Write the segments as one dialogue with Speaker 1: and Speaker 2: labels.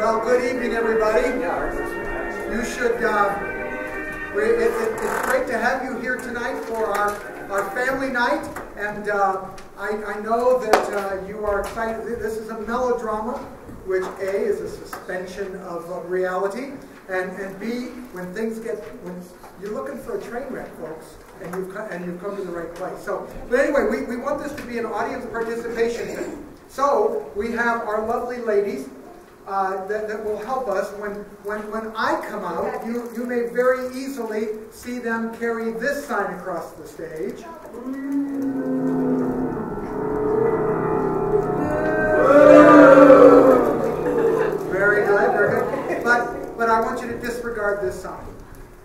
Speaker 1: Well, good evening, everybody. You should, it's great to have you here tonight for our family night. And I know that you are excited. This is a melodrama, which A, is a suspension of reality, and B, when you're looking for a train wreck, folks, and you've come to the right place. So, but anyway, we want this to be an audience participation thing. So we have our lovely ladies that will help us. When I come out, you may very easily see them carry this sign across the stage. Very good, very good. But I want you to disregard this sign.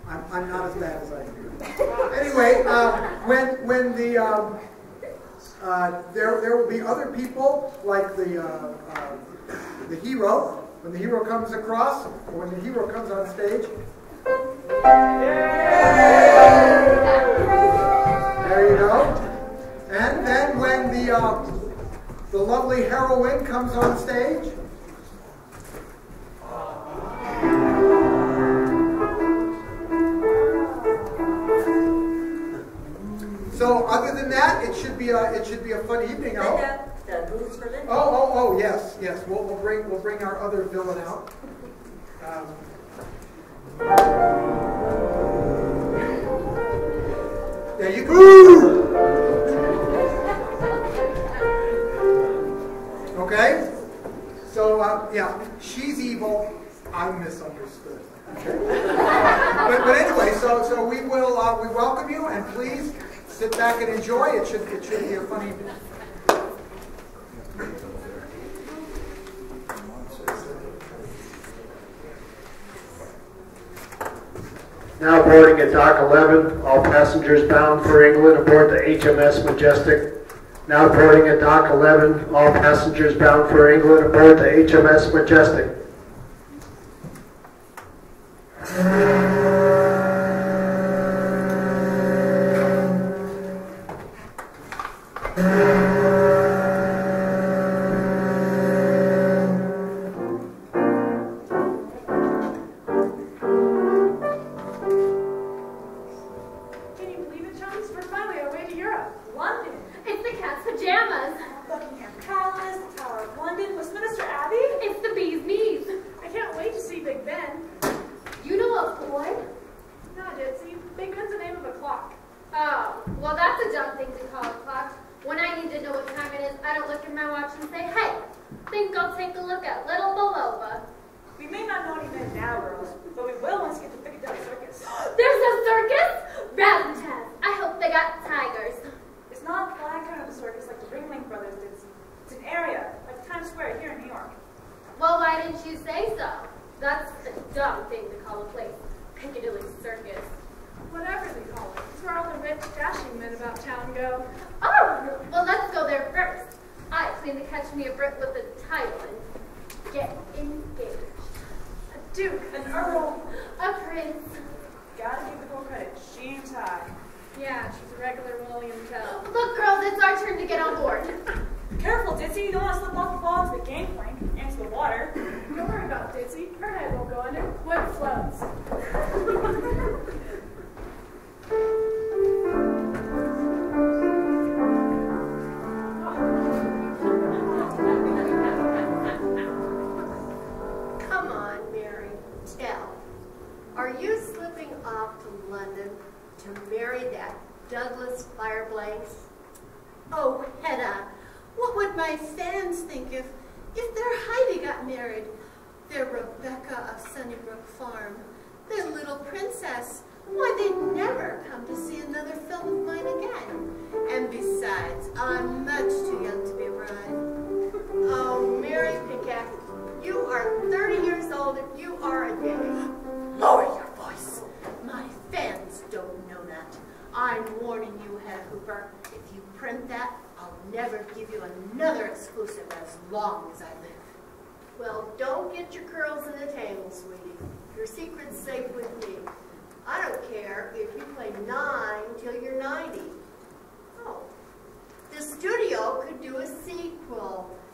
Speaker 1: I'm not as bad as I do. Anyway, when there will be other people like the hero. When the hero comes across, or when the hero comes on stage. There you go. And then when the lovely heroine comes on stage. So other than that, it should be a fun evening. Oh, yes. We'll bring our other villain out. Yeah, you can. Okay. So yeah, she's evil. I'm misunderstood. Okay. but anyway, so we will we welcome you, and please sit back and enjoy. It should be a fun evening.
Speaker 2: Now boarding at Dock 11, all passengers bound for England aboard the HMS Majestic. Now boarding at Dock 11, all passengers bound for England aboard the HMS Majestic.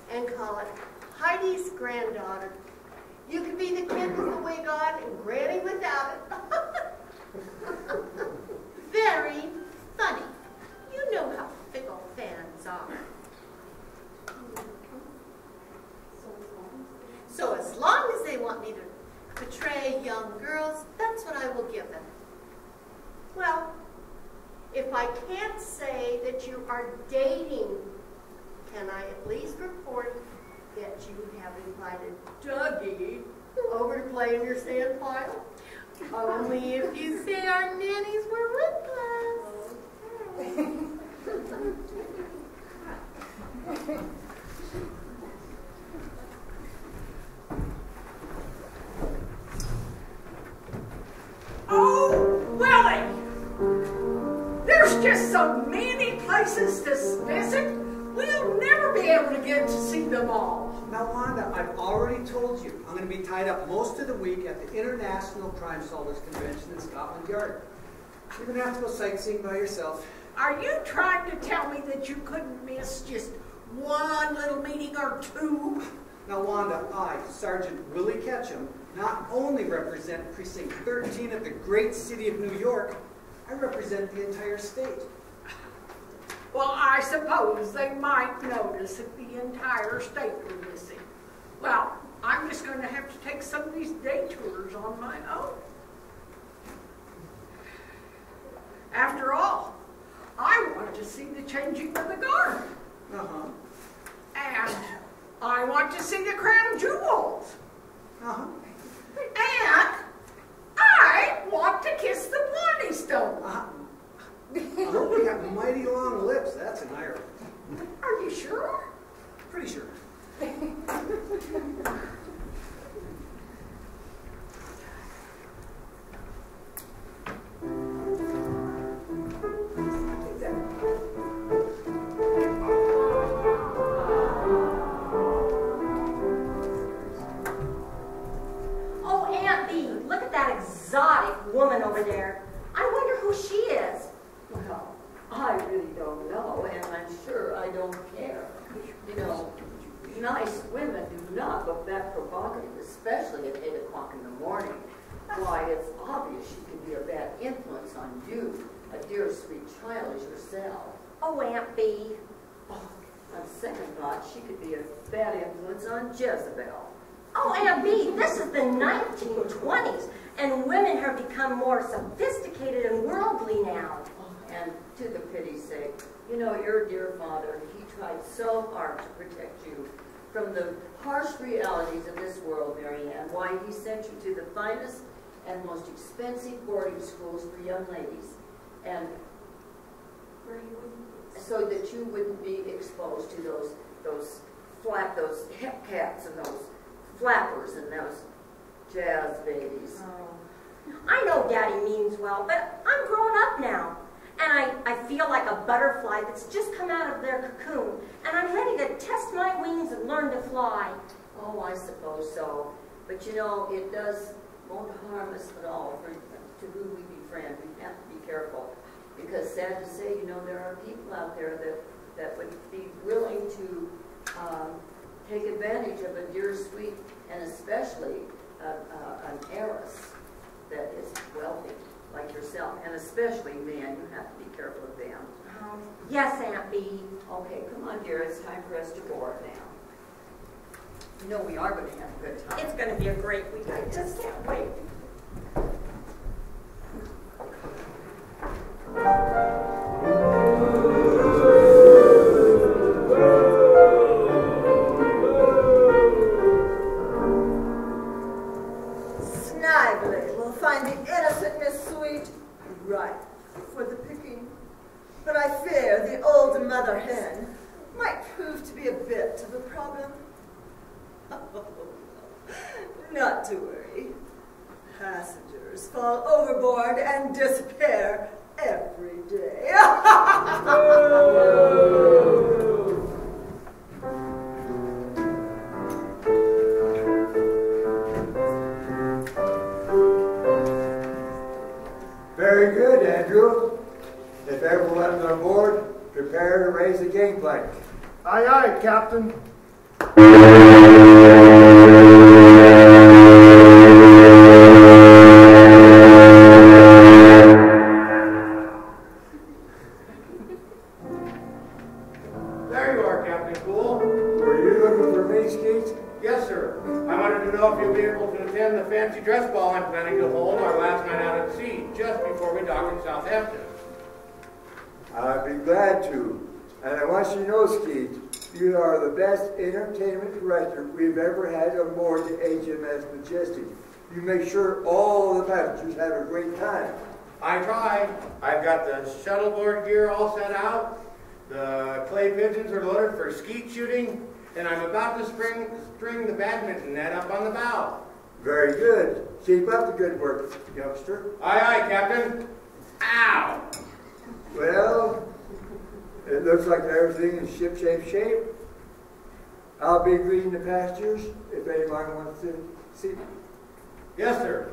Speaker 3: And call it Heidi's Granddaughter. You can be the kid with the wig on and Granny without it. Very funny. You know how fickle fans are. So as long as they want me to portray young girls, that's what I will give them. Well, if I can't say that you are dating, can I at least report that you have invited Dougie over to play in your sand pile? Only if you say our nannies were with us.
Speaker 4: Oh, Willie! There's just so many places to visit. We'll never be able to get to see them all.
Speaker 1: Now, Wanda, I've already told you I'm going to be tied up most of the week at the International Crime Solvers Convention in Scotland Yard. You're going to have to go sightseeing by yourself.
Speaker 4: Are you trying to tell me that you couldn't miss just one little meeting or two?
Speaker 1: Now, Wanda, I, Sergeant Willie Ketchum, not only represent Precinct 13 of the great city of New York, I represent the entire state.
Speaker 4: Well, I suppose they might notice if the entire state were missing. Well, I'm just going to have to take some of these day tours on my own. After all, I want to see the changing of the guard.
Speaker 1: Uh-huh.
Speaker 4: And I want to see the crown jewels.
Speaker 1: Uh-huh.
Speaker 4: And I want to kiss the Blondie Stone.
Speaker 1: Uh-huh. I hope you got mighty long lips. That's in Ireland.
Speaker 4: Are you sure?
Speaker 1: Pretty sure.
Speaker 5: Oh, Aunt Bee, look at that exotic woman over there. I wonder who she is.
Speaker 6: Well, I really don't know, and I'm sure I don't care. You know, nice women do not look that provocative, especially at 8 o'clock in the morning. Why, it's obvious she can be a bad influence on you, a dear sweet child as yourself.
Speaker 5: Oh, Aunt Bee.
Speaker 6: Oh, on second thought, she could be a bad influence on Jezebel.
Speaker 5: Oh, Aunt Bee, this is the 1920s, and women have become more sophisticated and worldly now.
Speaker 6: And to the pity's sake, you know, your dear father, he tried so hard to protect you from the harsh realities of this world, Marianne. Why, he sent you to the finest and most expensive boarding schools for young ladies, and so that you wouldn't be exposed to those hep cats and those flappers and those jazz babies.
Speaker 5: Oh. I know Daddy means well, but I'm grown up now. And I feel like a butterfly that's just come out of their cocoon, and I'm ready to test my wings and learn to fly.
Speaker 6: Oh, I suppose so. But you know, it won't harm us at all to who we befriend. We have to be careful. Because sad to say, you know, there are people out there that would be willing to take advantage of a dear, sweet, and especially an heiress that is wealthy, like yourself, and especially men. You have to be careful of them.
Speaker 5: Yes, Aunt Bee.
Speaker 6: Okay, come on, dear. It's time for us to board now. You know we are going to have a good time.
Speaker 5: It's going to be a great week. I just can't wait.
Speaker 7: Snively will find the innocent Miss Sweet ripe for the picking. But I fear the old mother hen might prove to be a bit of a problem. Not to worry. Passengers fall overboard and disappear every day.
Speaker 8: Very good, Andrew. If everyone's on board, prepare to raise the gangplank.
Speaker 2: Aye, aye, Captain.
Speaker 9: Yes, sir. I wanted to know if you'll be able to attend the fancy dress ball I'm planning to hold our last night out at sea, just before we dock in Southampton.
Speaker 8: I'd be glad to. And I want you to know, Skeet, you are the best entertainment director we've ever had aboard the HMS Majestic. You make sure all the passengers have a great time.
Speaker 9: I try. I've got the shuttleboard gear all set out. The clay pigeons are loaded for skeet shooting, and I'm about to string the badminton net up on the bow.
Speaker 8: Very good. Keep up the good work, youngster.
Speaker 9: Aye, aye, Captain. Ow!
Speaker 8: Well, it looks like everything is ship-shape. I'll be greeting the passengers if anyone wants to see me.
Speaker 9: Yes, sir.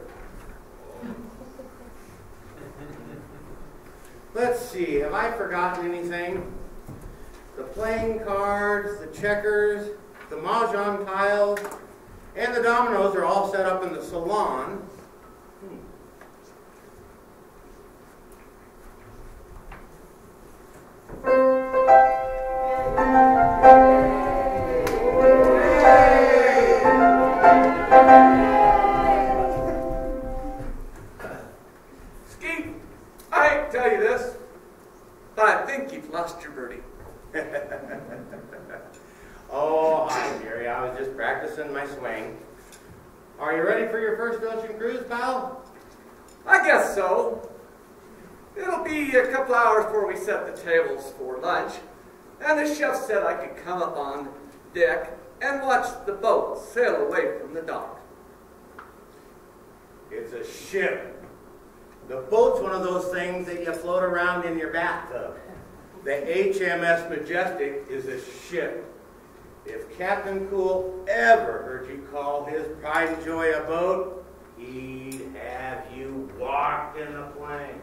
Speaker 9: Let's see, have I forgotten anything? The playing cards, the checkers, the mahjong tiles, and the dominoes are all set up in the salon.
Speaker 10: Skeet, I hate to tell you this, but I think you've lost your birdie.
Speaker 9: Oh, hi, Jerry. I was just practicing my swing. Are you ready for your first ocean cruise, pal?
Speaker 10: I guess so. It'll be a couple hours before we set the tables for lunch, and the chef said I could come up on deck and watch the boat sail away from the dock.
Speaker 9: It's a ship. The boat's one of those things that you float around in your bathtub. The HMS Majestic is a ship. If Captain Cool ever heard you call his pride and joy a boat, he'd have you walk in the plank.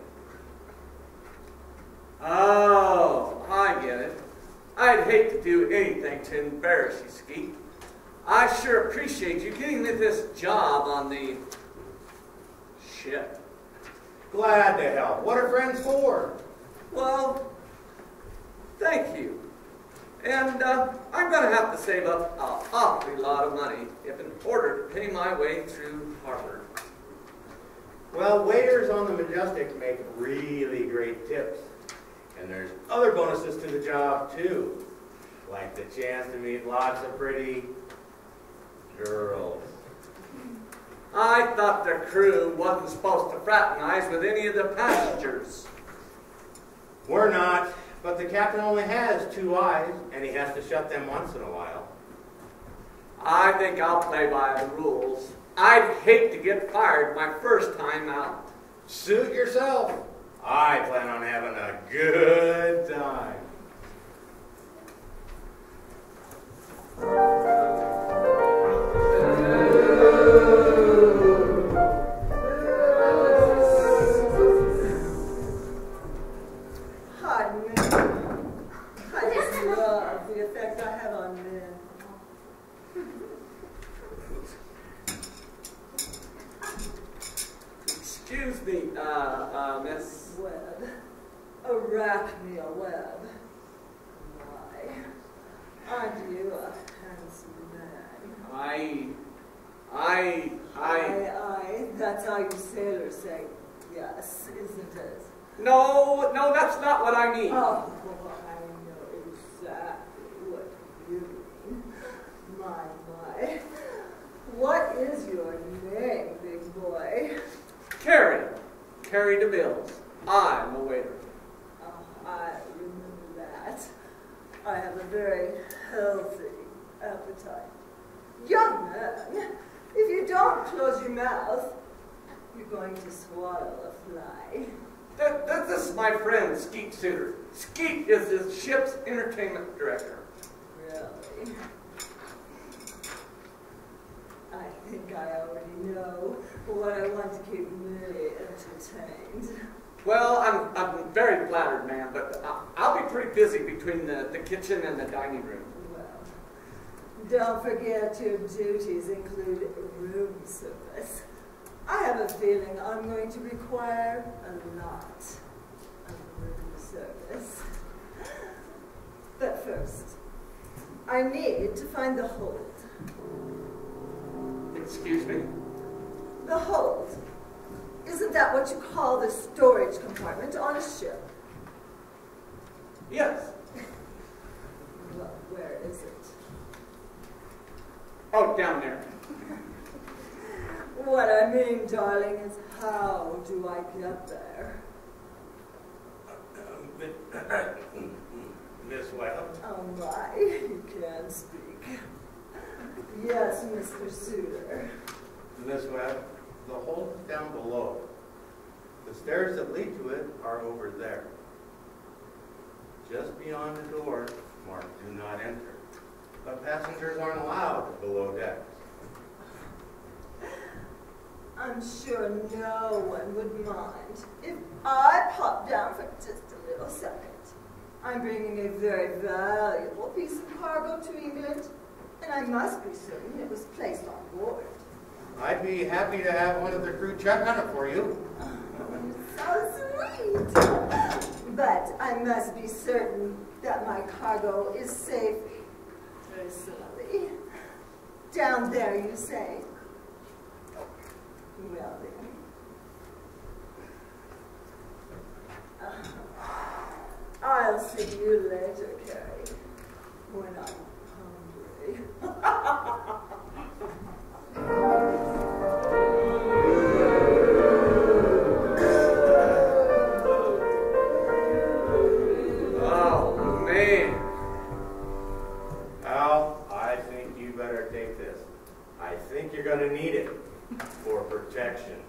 Speaker 10: Oh, I get it. I'd hate to do anything to embarrass you, Skeet. I sure appreciate you getting me this job on the ship.
Speaker 9: Glad to help. What are friends for?
Speaker 10: Well, thank you. And I'm going to have to save up an awfully lot of money in order to pay my way through Harvard.
Speaker 9: Well, waiters on the Majestic make really great tips. And there's other bonuses to the job, too. Like the chance to meet lots of pretty girls.
Speaker 10: I thought the crew wasn't supposed to fraternize with any of the passengers.
Speaker 9: We're not, but the captain only has 2 eyes, and he has to shut them once in a while.
Speaker 10: I think I'll play by the rules. I'd hate to get fired my first time out.
Speaker 9: Suit yourself. I plan on having a good time.
Speaker 7: Hi, men. I just love the effect I have on men.
Speaker 10: Excuse me, Miss...
Speaker 7: Webb. Arachnia Webb. Why, aren't you a handsome man?
Speaker 10: I...
Speaker 7: That's how you sailors say yes, isn't it?
Speaker 10: No, that's not what I mean.
Speaker 7: Oh, I know exactly what you mean. My. What is your name, big boy?
Speaker 10: Carrie DeMills. I'm a waiter.
Speaker 7: Oh, I remember that. I have a very healthy appetite. Young man, if you don't close your mouth, you're going to swallow a fly.
Speaker 10: This is my friend, Skeet Suter. Skeet is the ship's entertainment director.
Speaker 7: Really? I think I already know what I want to keep me entertained.
Speaker 10: Well, I'm very flattered, ma'am, but I'll be pretty busy between the kitchen and the dining room.
Speaker 7: Well, don't forget your duties include room service. I have a feeling I'm going to require a lot of room service. But first, I need to find the hold.
Speaker 10: Excuse me?
Speaker 7: The hold. Isn't that what you call the storage compartment on a ship?
Speaker 10: Yes.
Speaker 7: Well, where is it?
Speaker 10: Oh, down there.
Speaker 7: What I mean, darling, is how do I get there?
Speaker 9: Miss Webb?
Speaker 7: Oh my, you can't speak. Yes, Mr. Suitor.
Speaker 9: Miss Webb, the hole is down below. The stairs that lead to it are over there. Just beyond the door, marked "Do not enter." But passengers aren't allowed below decks.
Speaker 7: I'm sure no one would mind if I pop down for just a little second. I'm bringing a very valuable piece of cargo to England, and I must be certain it was placed on board.
Speaker 9: I'd be happy to have one of the crew check on it for you.
Speaker 7: So sweet! But I must be certain that my cargo is safe personally. Down there, you say? Well then. I'll see you later, Carrie, when I'm hungry.
Speaker 10: Oh, man.
Speaker 9: Al, I think you better take this. I think you're going to need it for protection.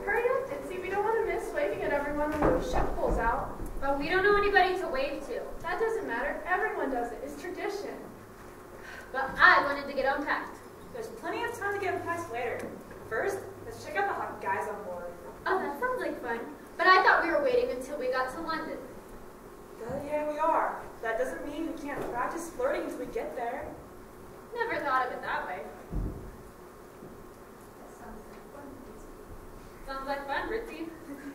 Speaker 11: Hurry up, Ditsy. We don't want to miss waving at everyone when the ship pulls out.
Speaker 12: But we don't know anybody to wave to.
Speaker 11: That doesn't matter. Everyone does it. It's tradition.
Speaker 12: But I wanted to get unpacked.
Speaker 13: There's plenty of time to get unpacked later. First, let's check out the hot guys on board.
Speaker 12: Oh, that sounds like fun. But I thought we were waiting until we got to London.
Speaker 13: Well, yeah, we are. That doesn't mean we can't practice flirting until we get there.
Speaker 12: Never thought of it that way. Sounds like fun, Ritzy.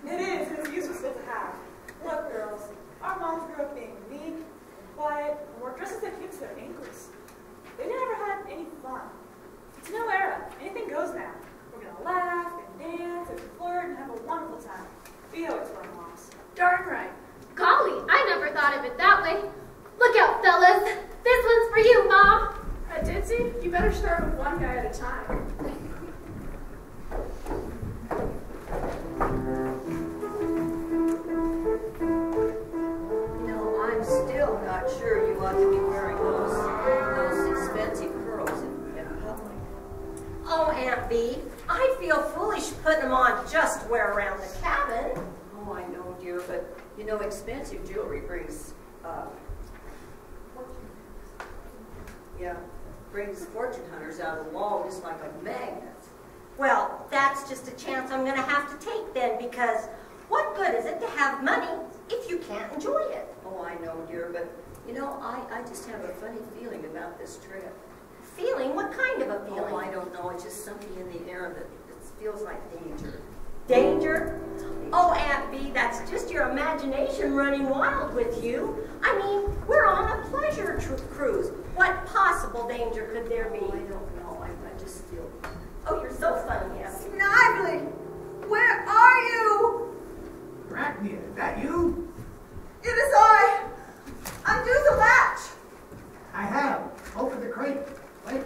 Speaker 13: It is. It's a useful skill to have. Look, girls, our moms grew up being meek, quiet, and wore dresses that came to their ankles. They never had any fun. It's a new era. Anything goes now. We're going to laugh and dance and flirt and have a wonderful time. We owe it to our moms.
Speaker 11: Darn right.
Speaker 12: Golly, I never thought of it that way. Look out, fellas. This one's for you, Mom.
Speaker 11: Ditsy, you better start with one guy at a time.
Speaker 6: No, I'm still not sure you ought to be wearing those expensive pearls in public.
Speaker 5: Oh, Aunt Bee, I feel foolish putting them on just to wear around the cabin.
Speaker 6: Oh, I know, dear, but you know, expensive jewelry brings fortune hunters out of the wall just like a magnet.
Speaker 5: Well, that's just a chance I'm going to have to take then, because what good is it to have money if you can't enjoy it?
Speaker 6: Oh, I know, dear, but you know, I just have a funny feeling about this trip.
Speaker 5: Feeling? What kind of a feeling?
Speaker 6: Oh, I don't know. It's just something in the air that feels like danger.
Speaker 5: Danger? Oh, Aunt Bee, that's just your imagination running wild with you. I mean, we're on a pleasure cruise. What possible danger could there be?
Speaker 6: Oh, I don't know. I just feel...
Speaker 5: Oh, you're so funny, Aunt Bee.
Speaker 7: Snively, where are you?
Speaker 14: Arachnia, is that you?
Speaker 7: It is I. Undo the latch.
Speaker 14: I have. Open the crate. Wait.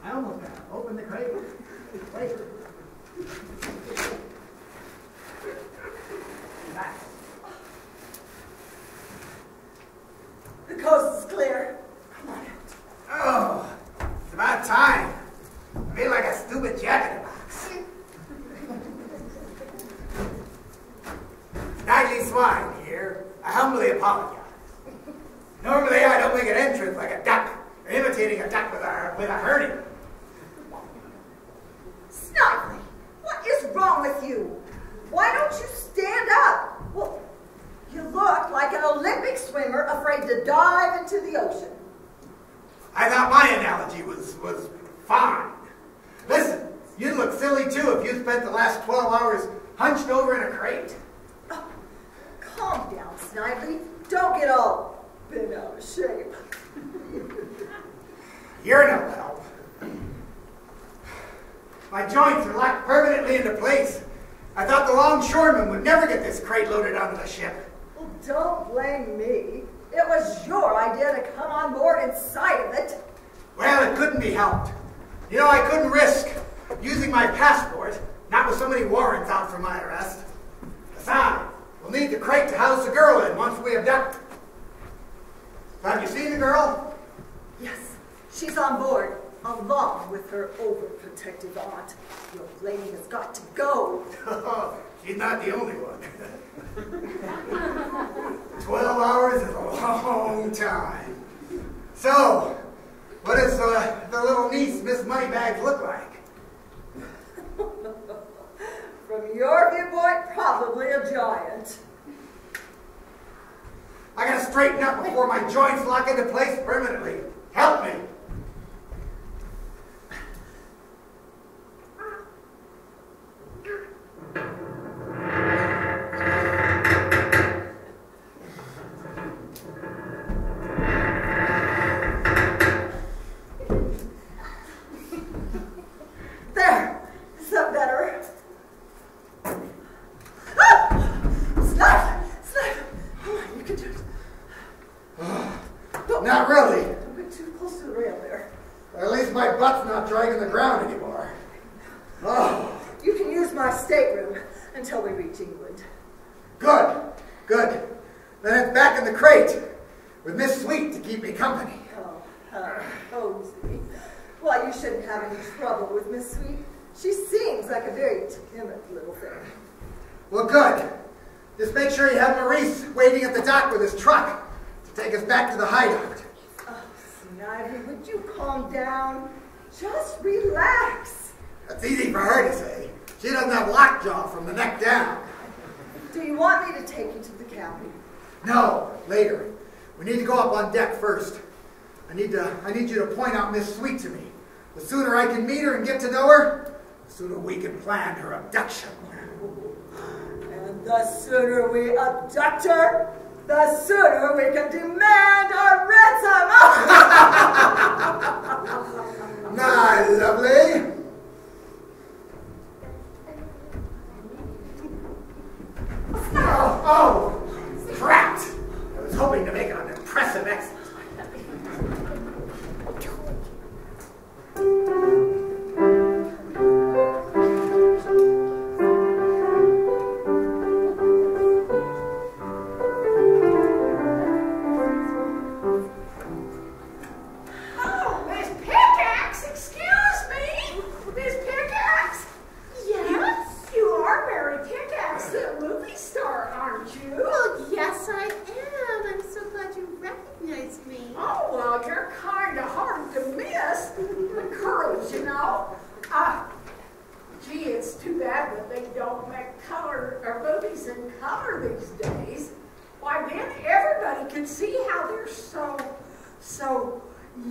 Speaker 14: I almost have. Open the crate. Wait. Back.
Speaker 7: The coast is clear. Come on out.
Speaker 14: Oh, it's about time. I feel like a stupid jack in a box. Snidely Swine here. I humbly apologize. Normally I don't make an entrance like a duck, or imitating a duck with a hernia.
Speaker 7: Snively, what is wrong with you? Why don't you stand up? Well, you look like an Olympic swimmer afraid to dive into the ocean.
Speaker 14: I thought my analogy was fine. Listen, you'd look silly too if you spent the last 12 hours hunched over in a crate.
Speaker 7: Oh, calm down, Snively. Don't get all bent out of shape.
Speaker 14: You're no help. My joints are locked permanently into place. I thought the longshoremen would never get this crate loaded onto the ship.
Speaker 7: Well, don't blame me. It was your idea to come on board inside of it.
Speaker 14: Well, it couldn't be helped. You know, I couldn't risk using my passport, not with so many warrants out for my arrest. Besides, we'll need the crate to house the girl in once we abduct her. Have you seen the girl?
Speaker 7: Yes, she's on board, along with her overprotective aunt. Your lady has got to go.
Speaker 14: She's not the only one. 12 hours is a long time. So, what does the little niece, Miss Moneybags, look like?
Speaker 7: From your viewpoint, probably a giant.
Speaker 14: I gotta straighten up before my joints lock into place permanently. Help me.
Speaker 7: There! Is that better? Ah! Snipe! Oh, you can do it.
Speaker 14: Not really.
Speaker 7: Don't get too close to the rail there.
Speaker 14: Or at least my butt's not dragging the ground anymore. Oh.
Speaker 7: You can use my stateroom until we reach England.
Speaker 14: Good. Then it's back in the crate with Miss Sweet to keep me company.
Speaker 7: Oh, cozy. Well, you shouldn't have any trouble with Miss Sweet. She seems like a very timid little thing.
Speaker 14: Well, good. Just make sure you have Maurice waiting at the dock with his truck to take us back to the hideout.
Speaker 7: Oh, Snively, would you calm down? Just relax.
Speaker 14: That's easy for her to say. She doesn't have lockjaw from the neck down.
Speaker 7: Do you want me to take you to the cabin?
Speaker 14: No, later. We need to go up on deck first. I need you to point out Miss Sweet to me. The sooner I can meet her and get to know her, the sooner we can plan her abduction.
Speaker 7: And the sooner we abduct her, the sooner we can demand our ransom.
Speaker 14: Nah, lovely. Oh, trapped. I was hoping to make it an impressive exit.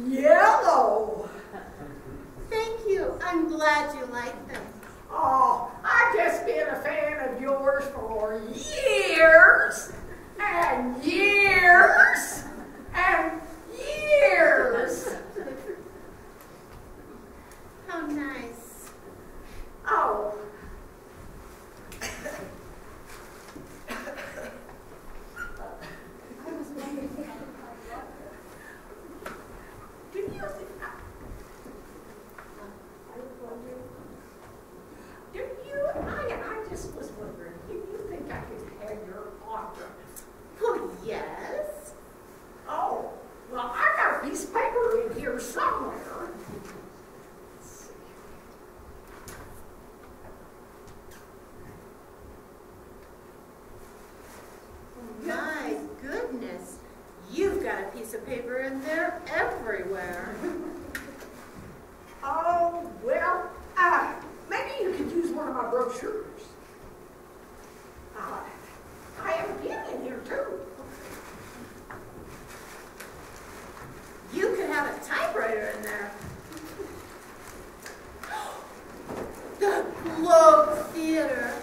Speaker 4: Yellow.
Speaker 3: Thank you. I'm glad you like them.
Speaker 4: Oh, I've just been a fan of yours for years and years and years.
Speaker 3: How nice.
Speaker 4: Oh. I just was wondering, do you think I could have your autograph?
Speaker 3: Oh, yes.
Speaker 4: Oh, well, I got a piece of paper in here somewhere. Let's see.
Speaker 3: My goodness. You've got a piece of paper in there everywhere.
Speaker 4: Oh, well, maybe you could use one of my brochures. I have a pen in here, too.
Speaker 3: You could have a typewriter in there. The Globe Theater.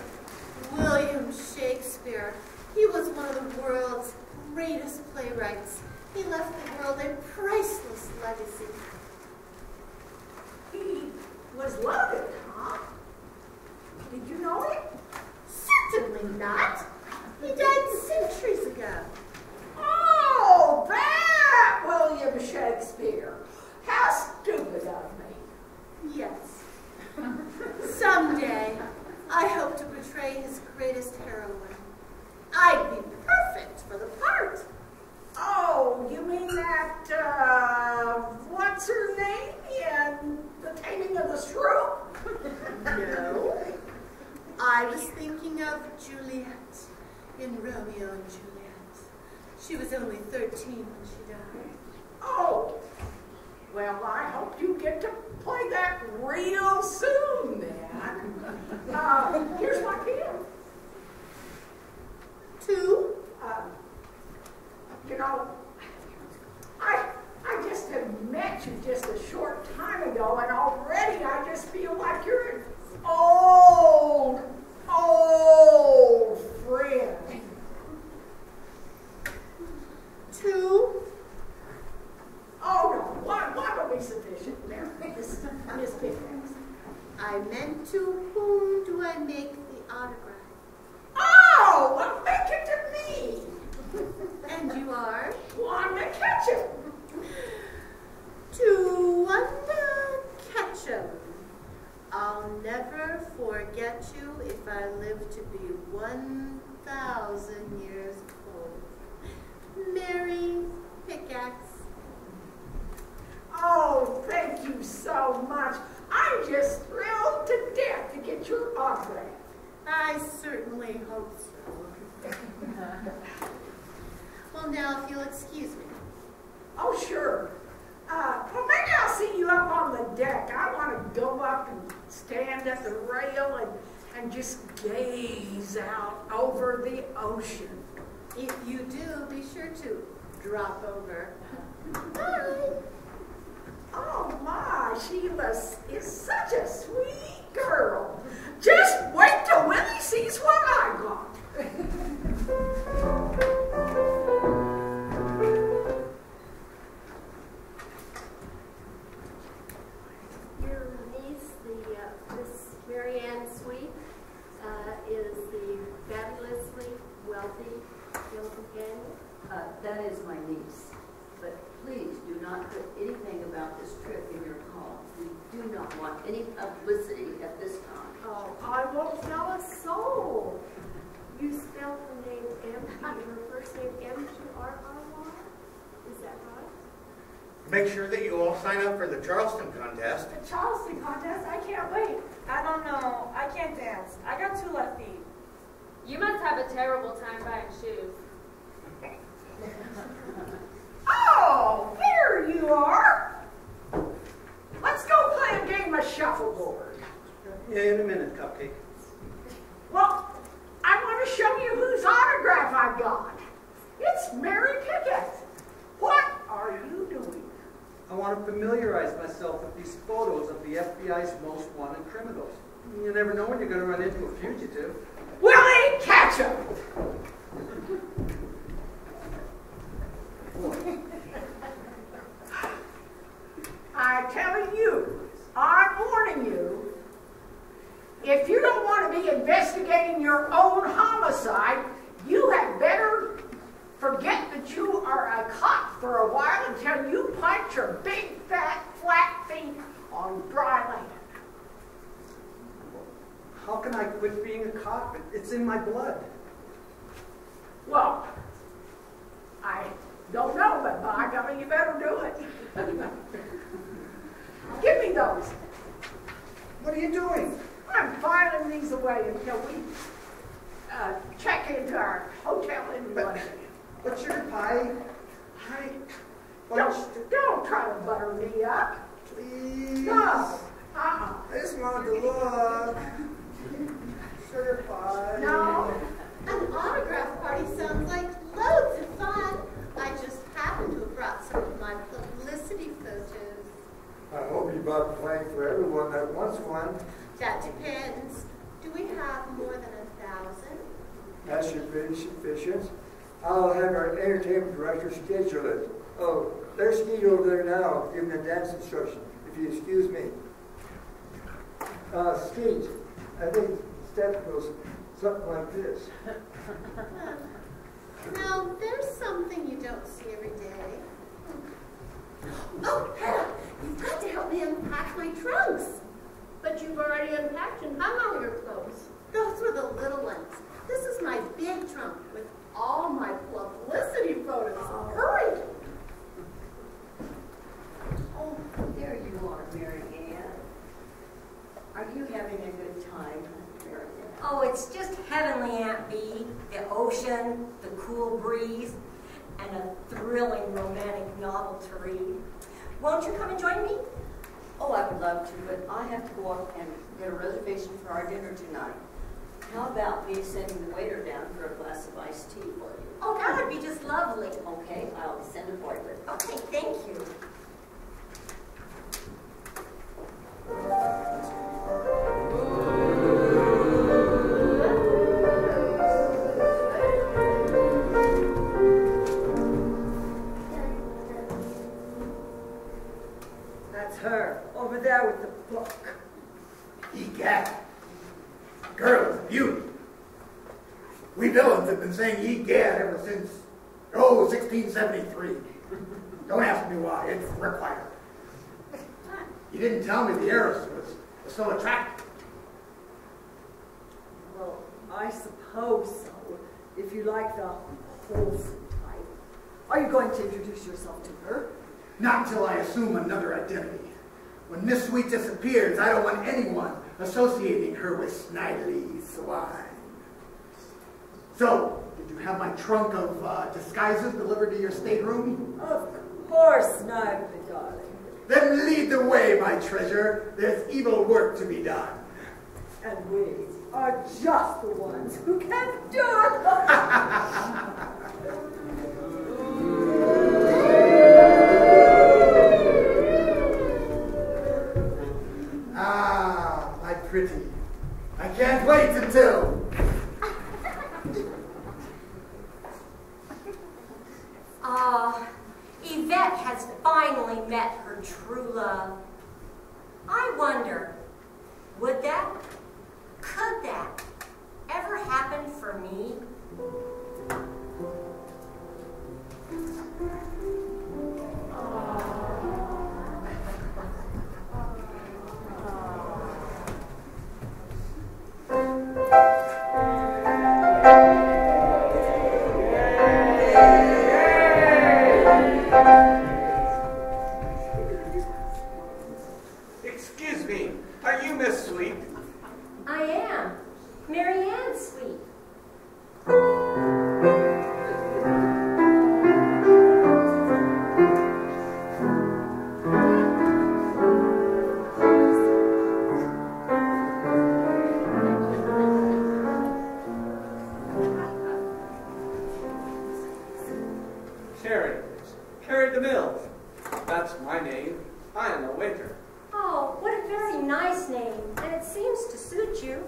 Speaker 3: William Shakespeare. He was one of the greatest playwrights. He left the world a priceless legacy.
Speaker 4: He was loaded, huh? Did you know it?
Speaker 3: Certainly not. He died centuries ago.
Speaker 4: Oh, that William Shakespeare. How stupid of me.
Speaker 3: Yes. Someday, I hope to portray his greatest heroine. I'd be perfect for the part.
Speaker 4: Oh, you mean that, what's her name in The Taming of the Shrew?
Speaker 3: No. I was thinking of Juliet in Romeo and Juliet. She was only 13 when she died.
Speaker 4: Oh, well, I hope you get to play that real soon, then. Here's my pen.
Speaker 3: 2?
Speaker 4: You know, I just have met you just a short time ago, and already I just feel like you're an old friend.
Speaker 3: 2?
Speaker 4: Oh, no, one will be sufficient. There, Miss Pickaxe.
Speaker 3: I meant to whom do I make the autograph?
Speaker 4: Oh, well, make it to me.
Speaker 3: And you are?
Speaker 4: Wanda Ketchum.
Speaker 3: To Wanda Ketchum. I'll never forget you if I live to be 1,000 years old. Mary Pickaxe.
Speaker 4: Oh, thank you so much. I'm just thrilled to death to get your autograph.
Speaker 3: I certainly hope so. Well, now, if you'll excuse me.
Speaker 4: Oh, sure. Well, maybe I'll see you up on the deck. I want to go up and stand at the rail and just gaze out over the ocean.
Speaker 3: If you do, be sure to drop over. Bye.
Speaker 4: Oh, my, Sheila is such a sweet girl. Just wait till Willie sees what I got.
Speaker 15: Your niece, Miss Mary Ann Sweet, is the fabulously wealthy young companion.
Speaker 6: That is my niece. But please do not put anything about this trip in your call. We do not want any publicity at this time.
Speaker 15: Oh, I won't tell a soul. You spelled her name her first name M-T-R-R-Y? Is that right?
Speaker 9: Make sure that you all sign up for the Charleston contest.
Speaker 13: The Charleston contest? I can't wait. I don't know. I can't dance. I got 2 left feet.
Speaker 12: You must have a terrible time buying shoes.
Speaker 4: Oh, here you are. Let's go play a game of shuffleboard.
Speaker 10: Yeah, in a minute, Cupcake.
Speaker 4: Well, I want to show you whose autograph I got. It's Mary Pickett. What are you doing?
Speaker 10: I want to familiarize myself with these photos of the FBI's most wanted criminals. You never know when you're going to run into a fugitive.
Speaker 4: Willie Ketchum! I'm telling you, I'm warning you, if you don't want to be investigating your own homicide, you had better forget that you are a cop for a while until you plant your big, fat, flat feet on dry land.
Speaker 10: How can I quit being a cop? It's in my blood.
Speaker 4: Well, I don't know, but by golly, you better do it. Give me those.
Speaker 10: What are you doing?
Speaker 4: I'm filing these away until we check into our hotel in London.
Speaker 10: But Sugar Pie,
Speaker 4: Don't try to butter me up.
Speaker 10: please.
Speaker 4: No.
Speaker 14: I just wanted to look. Sugar Pie.
Speaker 4: No.
Speaker 3: An autograph party sounds like loads of fun. I just happen to have brought some of my publicity photos.
Speaker 8: I hope you bought the plane for everyone that wants one.
Speaker 3: That depends. Do we have more than 1,000?
Speaker 8: That should be sufficient. I'll have our entertainment director schedule it. Oh, there's Skeet over there now, giving a dance instruction, if you excuse me. Skeet, I think the step goes something like this.
Speaker 3: Now, there's something you don't see every day. Oh, Hannah, you've got to help me unpack my trunks.
Speaker 15: But you've already unpacked and hung all your clothes.
Speaker 3: Those were the little ones. This is my big trunk with all my publicity photos. Hurry!
Speaker 6: Oh, there you are, Mary Ann. Are you having a good time, Mary Ann?
Speaker 5: Oh, it's just heavenly, Aunt Bee. The ocean, the cool breeze, and a thrilling romantic novel to read. Won't you come and join me?
Speaker 6: Oh, I would love to, but I have to go up and get a reservation for our dinner tonight. How about me sending the waiter down for a glass of iced tea for you?
Speaker 5: Oh, that would be just lovely.
Speaker 6: Okay, I'll send a boy with you.
Speaker 5: Okay, thank you.
Speaker 7: That's her, over there with the book.
Speaker 14: Egad. Girl is a beauty. We villains have been saying egad ever since, 1673. Don't ask me why, it's required. You didn't tell me the heiress was so attractive.
Speaker 7: Well, I suppose so, if you like the wholesome type. Are you going to introduce yourself to her?
Speaker 14: Not until I assume another identity. When Miss Sweet disappears, I don't want anyone associating her with Snidely Swine. So, did you have my trunk of disguises delivered to your stateroom?
Speaker 7: Of course not, my darling.
Speaker 14: Then lead the way, my treasure. There's evil work to be done.
Speaker 7: And we are just the ones who can do it.
Speaker 14: Ah, my pretty. I can't wait until...
Speaker 5: Yvette has finally met her true love. I wonder, would that, could that ever happen for me?
Speaker 10: Excuse me, are you Miss Sweet?
Speaker 5: I am. Mary Ann Sweet.
Speaker 10: Carrie DeMille. That's my name. I am a waiter.
Speaker 5: Oh, what a very nice name, and it seems to suit you.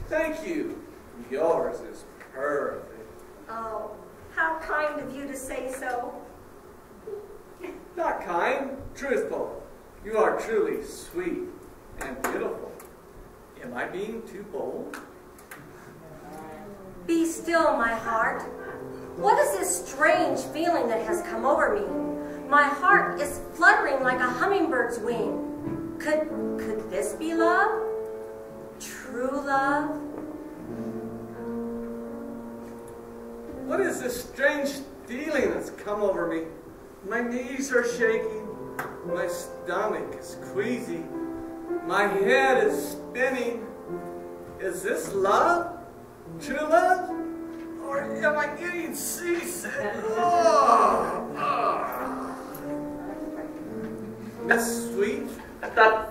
Speaker 10: Thank you. Yours is perfect.
Speaker 5: Oh, how kind of you to say so.
Speaker 10: Not kind, truthful. You are truly sweet and beautiful. Am I being too bold?
Speaker 5: Be still, my heart. What is this strange feeling that has come over me? My heart is fluttering like a hummingbird's wing. Could this be love? True love?
Speaker 10: What is this strange feeling that's come over me? My knees are shaking. My stomach is queasy. My head is spinning. Is this love? True love? Or am I getting seasick? Miss Sweet?
Speaker 2: I thought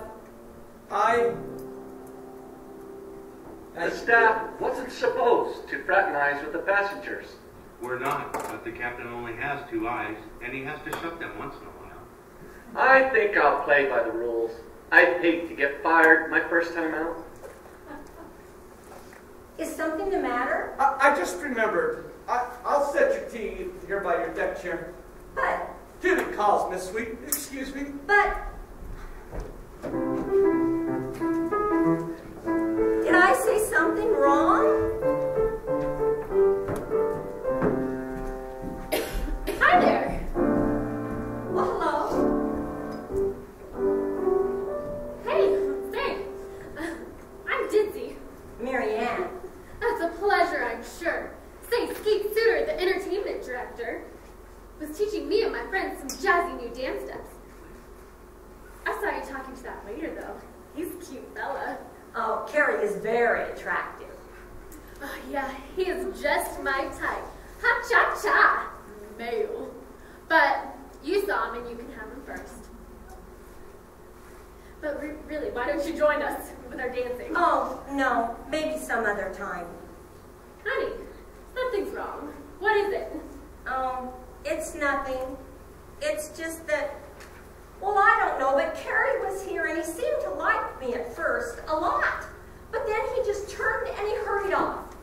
Speaker 2: the staff wasn't supposed to fraternize with the passengers.
Speaker 16: We're not, but the captain only has 2 eyes, and he has to shut them once in a while.
Speaker 2: I think I'll play by the rules. I'd hate to get fired my first time out.
Speaker 5: Is something the matter?
Speaker 10: I just remembered. I'll set your tea here by your deck chair.
Speaker 5: But...
Speaker 10: Duty calls, Miss Sweet. Excuse me.
Speaker 5: But... Did I say something wrong?
Speaker 12: Hi there.
Speaker 5: Well, hello.
Speaker 12: Hey, say, I'm Ditzy.
Speaker 5: Mary Ann.
Speaker 12: That's a pleasure, I'm sure. Say, Skeet Suter, the entertainment director, was teaching me and my friends some jazzy new dance steps. I saw you talking to that waiter, though. He's a cute fella.
Speaker 5: Oh, Carrie is very attractive.
Speaker 12: Oh, yeah, he is just my type. Ha-cha-cha. Male. But you saw him and you can have him first. But really, why don't you join us with our dancing?
Speaker 5: Oh, no. Maybe some other time.
Speaker 12: Honey, something's wrong. What is it?
Speaker 5: Oh, it's nothing. It's just that, well, I don't know, but Carrie was here and he seemed to like me at first, a lot. But then he just turned and he hurried off.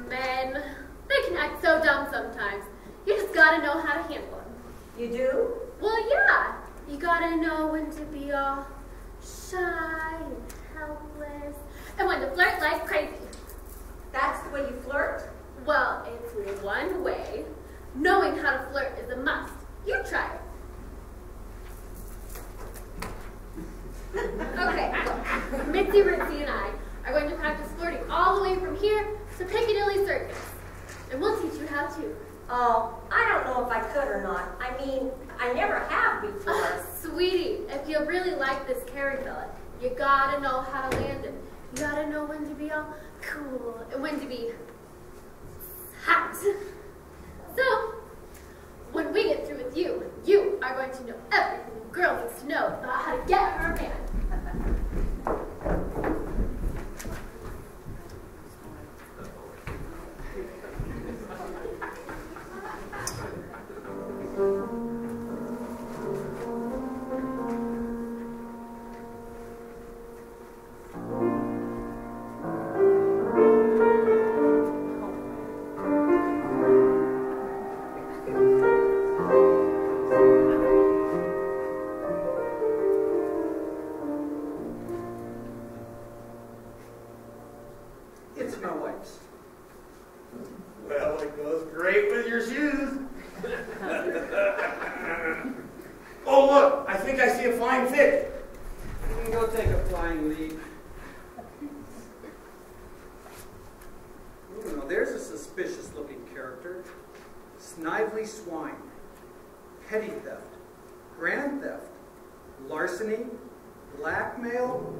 Speaker 12: Men, they can act so dumb sometimes. You just gotta know how to handle them.
Speaker 5: You do?
Speaker 12: Well, yeah. You gotta know when to be all shy and helpless, and when to flirt like crazy.
Speaker 5: That's the way you flirt?
Speaker 12: Well, it's one way. Knowing how to flirt is a must. You try it. Okay, look. Mitzi, Ritzy, and I are going to practice flirting all the way from here to Piccadilly Circus. And we'll teach you how to.
Speaker 5: Oh, I don't know if I could or not. I mean, I never have before.
Speaker 12: Sweetie, if you really like this Carrie fella, you gotta know how to land him. You gotta know when to be all cool and when to be hot. So, when we get through with you, you are going to know everything a girl needs to know about how to get her man.
Speaker 10: It's my wife's.
Speaker 9: Well, it goes great with your shoes. Oh, look, I think I see a flying fish.
Speaker 10: You can go take a flying leap. Ooh, now there's a suspicious-looking character. Snively swine. Petty theft. Grand theft. Larceny. Blackmail.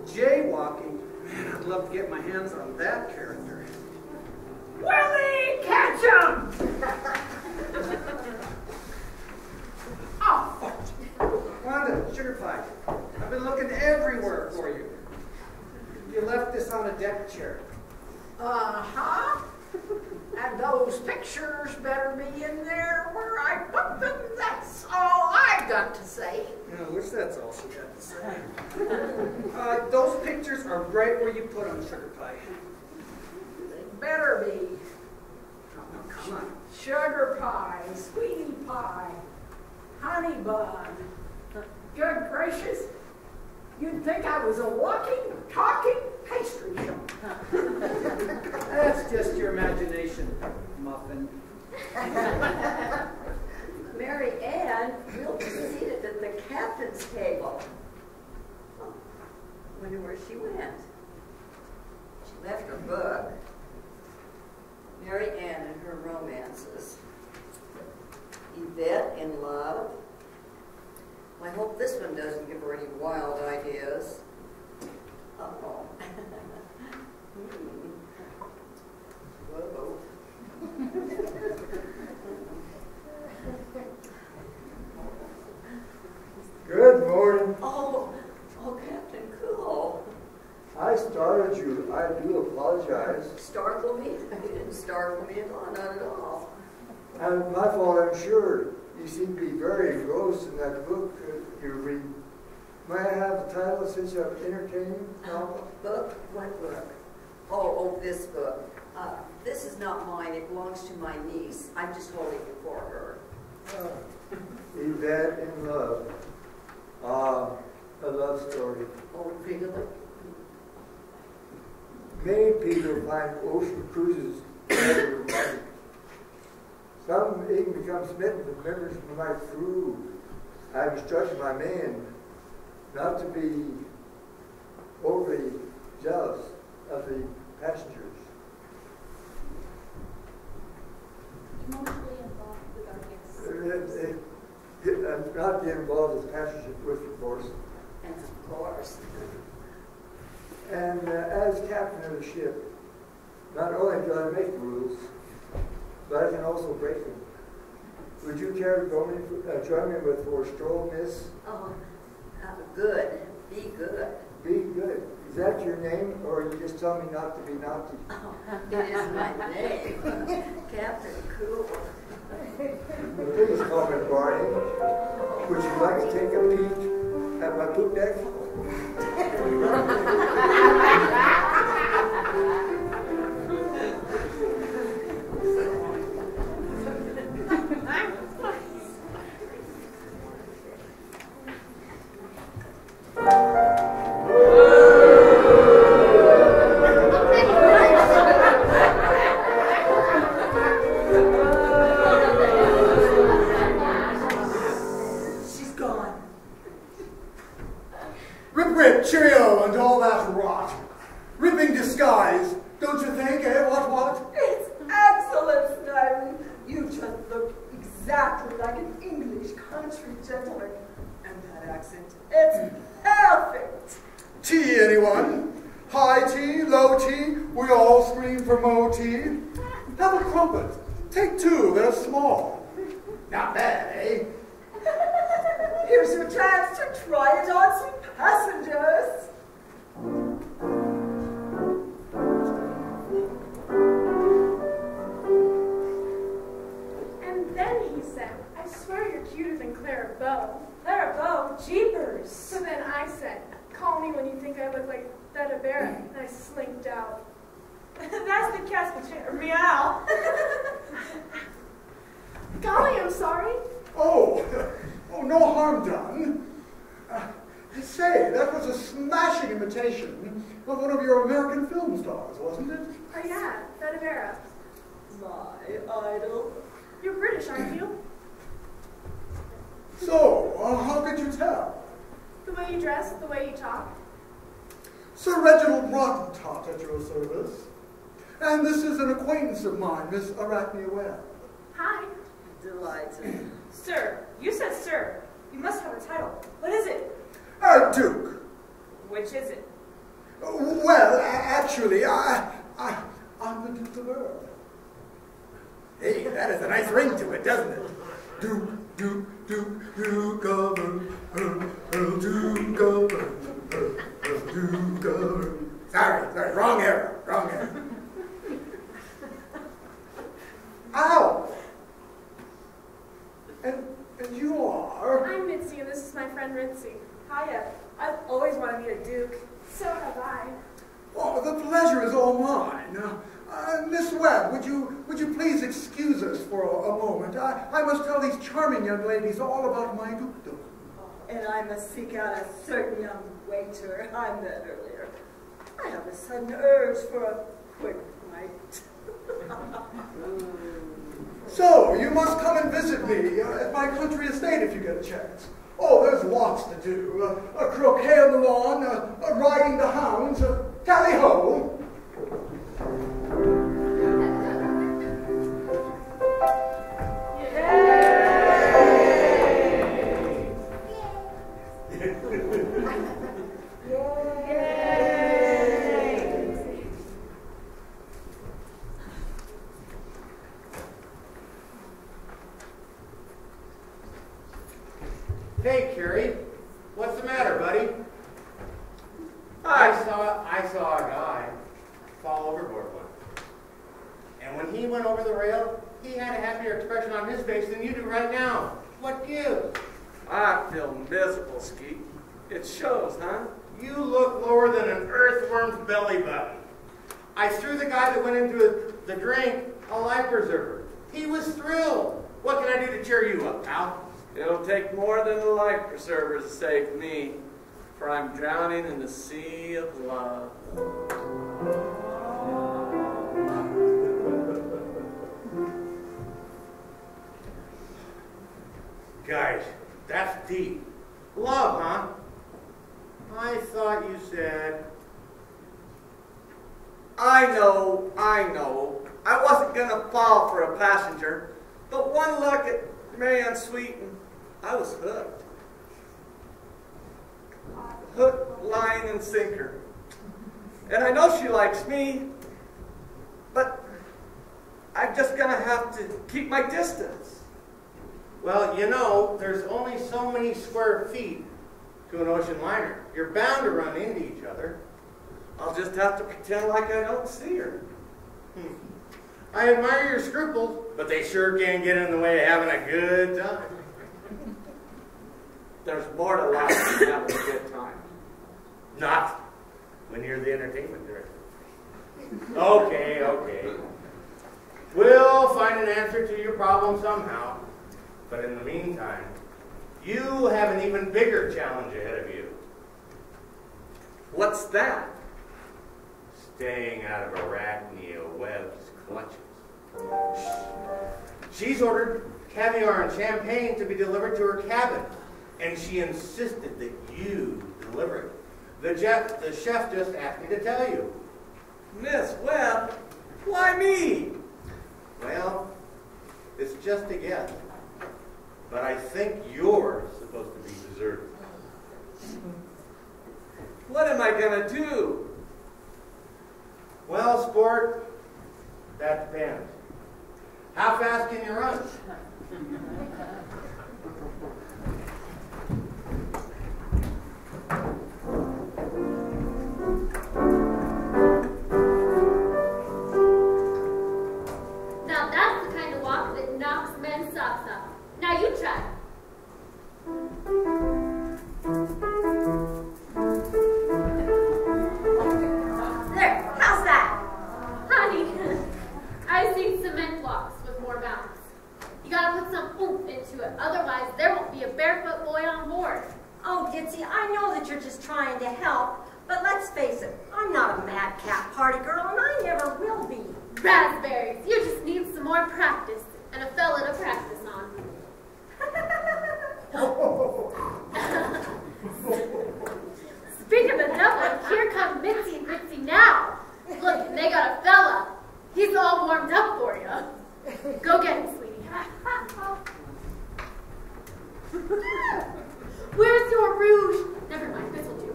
Speaker 10: Jaywalking. Man, I'd love to get my hands on that character.
Speaker 4: Willie, catch him! Oh, fudge.
Speaker 10: Wanda, sugar pie. I've been looking everywhere for you. You left this on a deck chair.
Speaker 4: Uh-huh. And those pictures better be in there where I put them. That's all I've got to say.
Speaker 10: I wish that's all she had to say. Those pictures are right where you put them, sugar pie.
Speaker 4: They better be.
Speaker 10: No, come on.
Speaker 4: Sugar pie, sweetie pie, honey bun. Good gracious. You'd think I was a walking, talking pastry shop.
Speaker 10: That's just your imagination, muffin.
Speaker 6: Mary Ann will be seated at the captain's table. Oh, wonder where she went. She left her book. Mary Ann and her romances. Yvette in love. I hope this one doesn't give her any wild ideas. Uh-oh. Whoa.
Speaker 8: Good morning.
Speaker 6: Oh, Captain Cool.
Speaker 8: I startled you. I do apologize.
Speaker 6: Startle me? You didn't startle me at all, not at all.
Speaker 8: And my fault, I'm sure. You seem to be very engrossed in that book you read. May I have the title since you have entertaining novel?
Speaker 6: Book? What book? Oh, this book. This is not mine. It belongs to my niece. I'm just holding it for her.
Speaker 8: Is that in love? A love story.
Speaker 6: Oh, really?
Speaker 8: Many people find ocean cruises very romantic. Some even become smitten with memories from my crew. I've instructed my men not to be overly jealous of the passengers.
Speaker 15: Emotionally involved with our guests.
Speaker 8: Not get involved as passengers with, of course.
Speaker 6: And of course.
Speaker 8: And as captain of the ship, not only do I make rules, but I can also break them. Would you care to join me for a stroll, miss?
Speaker 6: Oh, good. Be good.
Speaker 8: Be good. Is that your name, or you just tell me not to be naughty?
Speaker 6: Oh, it is my name. Captain Cool.
Speaker 8: Please call me Barney. Would you like to take a peek at my poop deck?
Speaker 14: Cheerio and all that rot. Ripping disguise, don't you think, eh? What?
Speaker 7: It's excellent, Snively. You just look exactly like an English country gentleman. And that accent, it's perfect.
Speaker 14: Tea, anyone? High tea, low tea, we all scream for mo tea. Have a crumpet. Take two, they're small. Not bad, eh?
Speaker 7: Here's your chance to try it on some passengers.
Speaker 11: And then he said, I swear you're cuter than Clara Bow.
Speaker 13: Clara Bow, jeepers.
Speaker 11: So then I said, call me when you think I look like Theta Vera, and I slinked out.
Speaker 13: That's the cat's meow.
Speaker 11: Golly, I'm sorry.
Speaker 14: Oh, no harm done. Say, that was a smashing imitation of one of your American film stars, wasn't it?
Speaker 11: Oh yeah, Theta Vera.
Speaker 7: My idol.
Speaker 11: You're British, aren't you?
Speaker 14: So, how could you tell?
Speaker 11: The way you dress, the way you talk.
Speaker 14: Sir Reginald Brockentot at your service. And this is an acquaintance of mine, Miss Arachne Webb.
Speaker 11: Hi.
Speaker 7: Delighted.
Speaker 13: Sir, you said sir. You must have a title. What is it?
Speaker 14: Duke.
Speaker 13: Which is it?
Speaker 14: Well, actually, I'm the Duke of Earl. Hey, that has a nice ring to it, doesn't it? Duke of Earl, Earl, Duke of Earl, Duke of Earl. Sorry, wrong era. Ow! And you are?
Speaker 11: I'm Mitzi, and this is my friend Ritzy.
Speaker 13: Hiya. I've always wanted to meet a duke.
Speaker 11: So have I.
Speaker 14: Oh, the pleasure is all mine. Miss Webb, would you please excuse us for a moment? I must tell these charming young ladies all about my dukedom.
Speaker 7: And I must seek out a certain young waiter I met earlier. I have a sudden urge for a quick night.
Speaker 14: So, you must come and visit me at my country estate if you get a chance. Oh, there's lots to do. A croquet on the lawn, riding the hounds, tally-ho.
Speaker 9: Hey, Carrie, what's the matter, buddy? I saw a guy fall overboard once. And when he went over the rail, he had a happier expression on his face than you do right now. What gives?
Speaker 10: I feel miserable, Skeet. It shows, huh?
Speaker 9: You look lower than an earthworm's belly button. I threw the guy that went into the drink a life preserver. He was thrilled. What can I do to cheer you up, pal?
Speaker 10: It'll take more than the life preserver to save me, for I'm drowning in the sea of love.
Speaker 9: Guys, that's deep. Love, huh? I thought you said...
Speaker 10: I know. I wasn't going to fall for a passenger, but one look at Marianne Sweet and I was hooked. Hook, line, and sinker. And I know she likes me, but I'm just going to have to keep my distance.
Speaker 9: Well, you know, there's only so many square feet to an ocean liner. You're bound to run into each other.
Speaker 10: I'll just have to pretend like I don't see her.
Speaker 9: I admire your scruples, but they sure can't get in the way of having a good time.
Speaker 10: There's more to life than having a good time.
Speaker 9: Not when you're the entertainment director. Okay. We'll find an answer to your problem somehow. But in the meantime, you have an even bigger challenge ahead of you.
Speaker 10: What's that?
Speaker 9: Staying out of Arachnia Webb's clutches. She's ordered caviar and champagne to be delivered to her cabin, and she insisted that you deliver it. The chef just asked me to tell you.
Speaker 10: Miss Webb? Why me?
Speaker 9: Well, it's just a guess. But I think you're supposed to be dessert.
Speaker 10: What am I going to do?
Speaker 9: Well, sport, that depends. How fast can you run?
Speaker 12: Now that's the kind of walk that knocks men's socks off. Now you try.
Speaker 5: There, how's that?
Speaker 12: Honey, I've seen cement walks with more bounce. You gotta put some oomph into it, otherwise there won't be a barefoot boy on board.
Speaker 5: Oh, Ditzy, I know that you're just trying to help, but let's face it, I'm not a madcap party girl, and I never will be.
Speaker 12: Raspberries, you just need some more practice, and a fella to practice on. Speaking of the devil, here come Mitzi and Ritzy now. Look, and they got a fella. He's all warmed up for you. Go get him, sweetie. Where's your rouge? Never mind, this will do.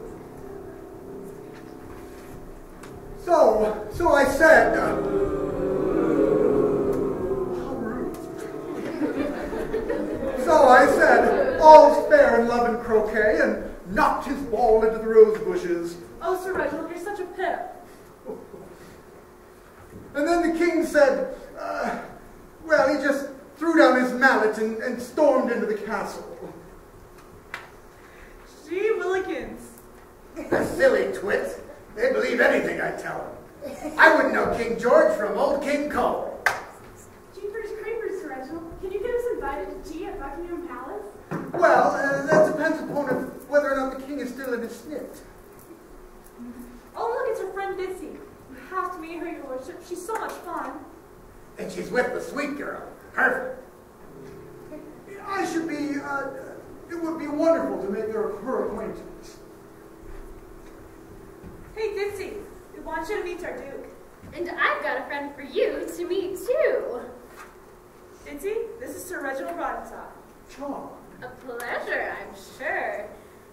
Speaker 14: So I said, all's fair in love and croquet, and knocked his ball into the rose bushes.
Speaker 11: Oh, Sir Reginald, you're such a pip.
Speaker 14: And then the king said, well, he just threw down his mallet and stormed into the castle.
Speaker 13: Gee willikins.
Speaker 14: The silly twits. They believe anything I tell them. I wouldn't know King George from old King Cole.
Speaker 11: Jeepers creepers, Sir Reginald. Can you get us invited to tea at Buckingham Palace?
Speaker 14: Well, that depends upon whether or not the king is still in his snit.
Speaker 13: Oh, look, it's her friend Bitsy. You have to meet her, your lordship. She's so much fun.
Speaker 14: And she's with the sweet girl. Perfect. It would be wonderful to make her acquaintance.
Speaker 13: Hey, Bitsy, we want you to meet our Duke.
Speaker 12: And I've got a friend for you to meet, too.
Speaker 13: Bitsy, this is Sir Reginald Broadentop.
Speaker 14: Charm.
Speaker 12: A pleasure, I'm sure.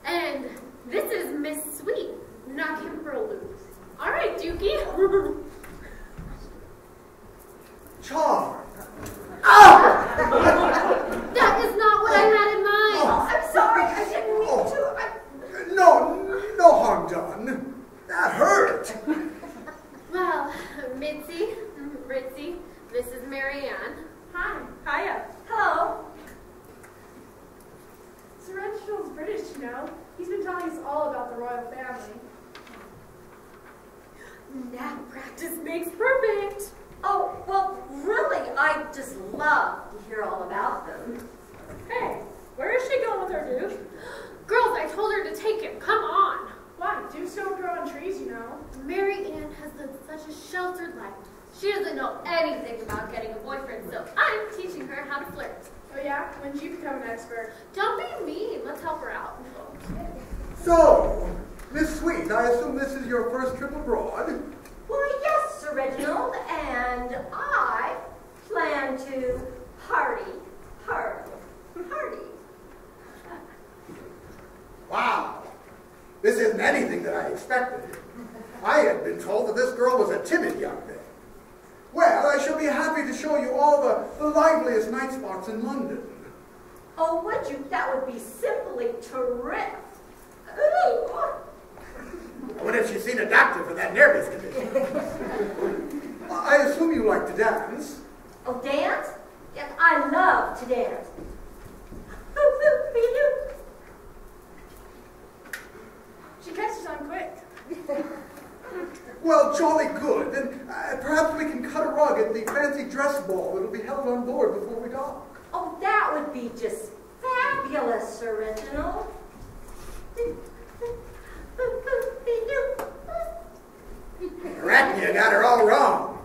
Speaker 12: And this is Miss Sweet. Knock him for a loop. All right, Dukey.
Speaker 14: Charm.
Speaker 12: That is not what I had in mind.
Speaker 7: Oh, I'm sorry, I didn't mean to.
Speaker 14: No harm done. That hurt.
Speaker 12: Well, Mitzi, Ritzy, this is Marianne.
Speaker 11: Hi.
Speaker 13: Hiya.
Speaker 11: Hello. Sir Reginald's British, you know. He's been telling us all about the royal family.
Speaker 12: Nap practice makes perfect.
Speaker 5: Oh, well, really, I just love to hear all about them.
Speaker 11: Hey, where is she going with her dude?
Speaker 12: Girls, I told her to take him. Come on.
Speaker 11: Why? Dudes don't grow on trees, you know.
Speaker 12: Mary Ann has lived such a sheltered life. She doesn't know anything about getting a boyfriend, so I'm teaching her how to flirt.
Speaker 11: Oh yeah? When did you become an expert?
Speaker 12: Don't be mean. Let's help her out.
Speaker 1: So, Miss Sweet, I assume this is your first trip abroad?
Speaker 5: Why, yes, Sir Reginald, and I plan to party.
Speaker 14: Wow. This isn't anything that I expected. I had been told that this girl was a timid young thing. Well, I shall be happy to show you all the liveliest night spots in London.
Speaker 5: Oh, would you? That would be simply terrific. Ooh.
Speaker 14: What if she's seen a doctor for that nervous condition? I assume you like to dance.
Speaker 5: Oh, dance? Yes, I love to dance.
Speaker 11: She catches on quick.
Speaker 14: Well, jolly good. Then perhaps we can cut a rug at the fancy dress ball that'll be held on board before we dock.
Speaker 5: Oh, that would be just fabulous, Sir Reginald.
Speaker 14: Arachnia got her all wrong.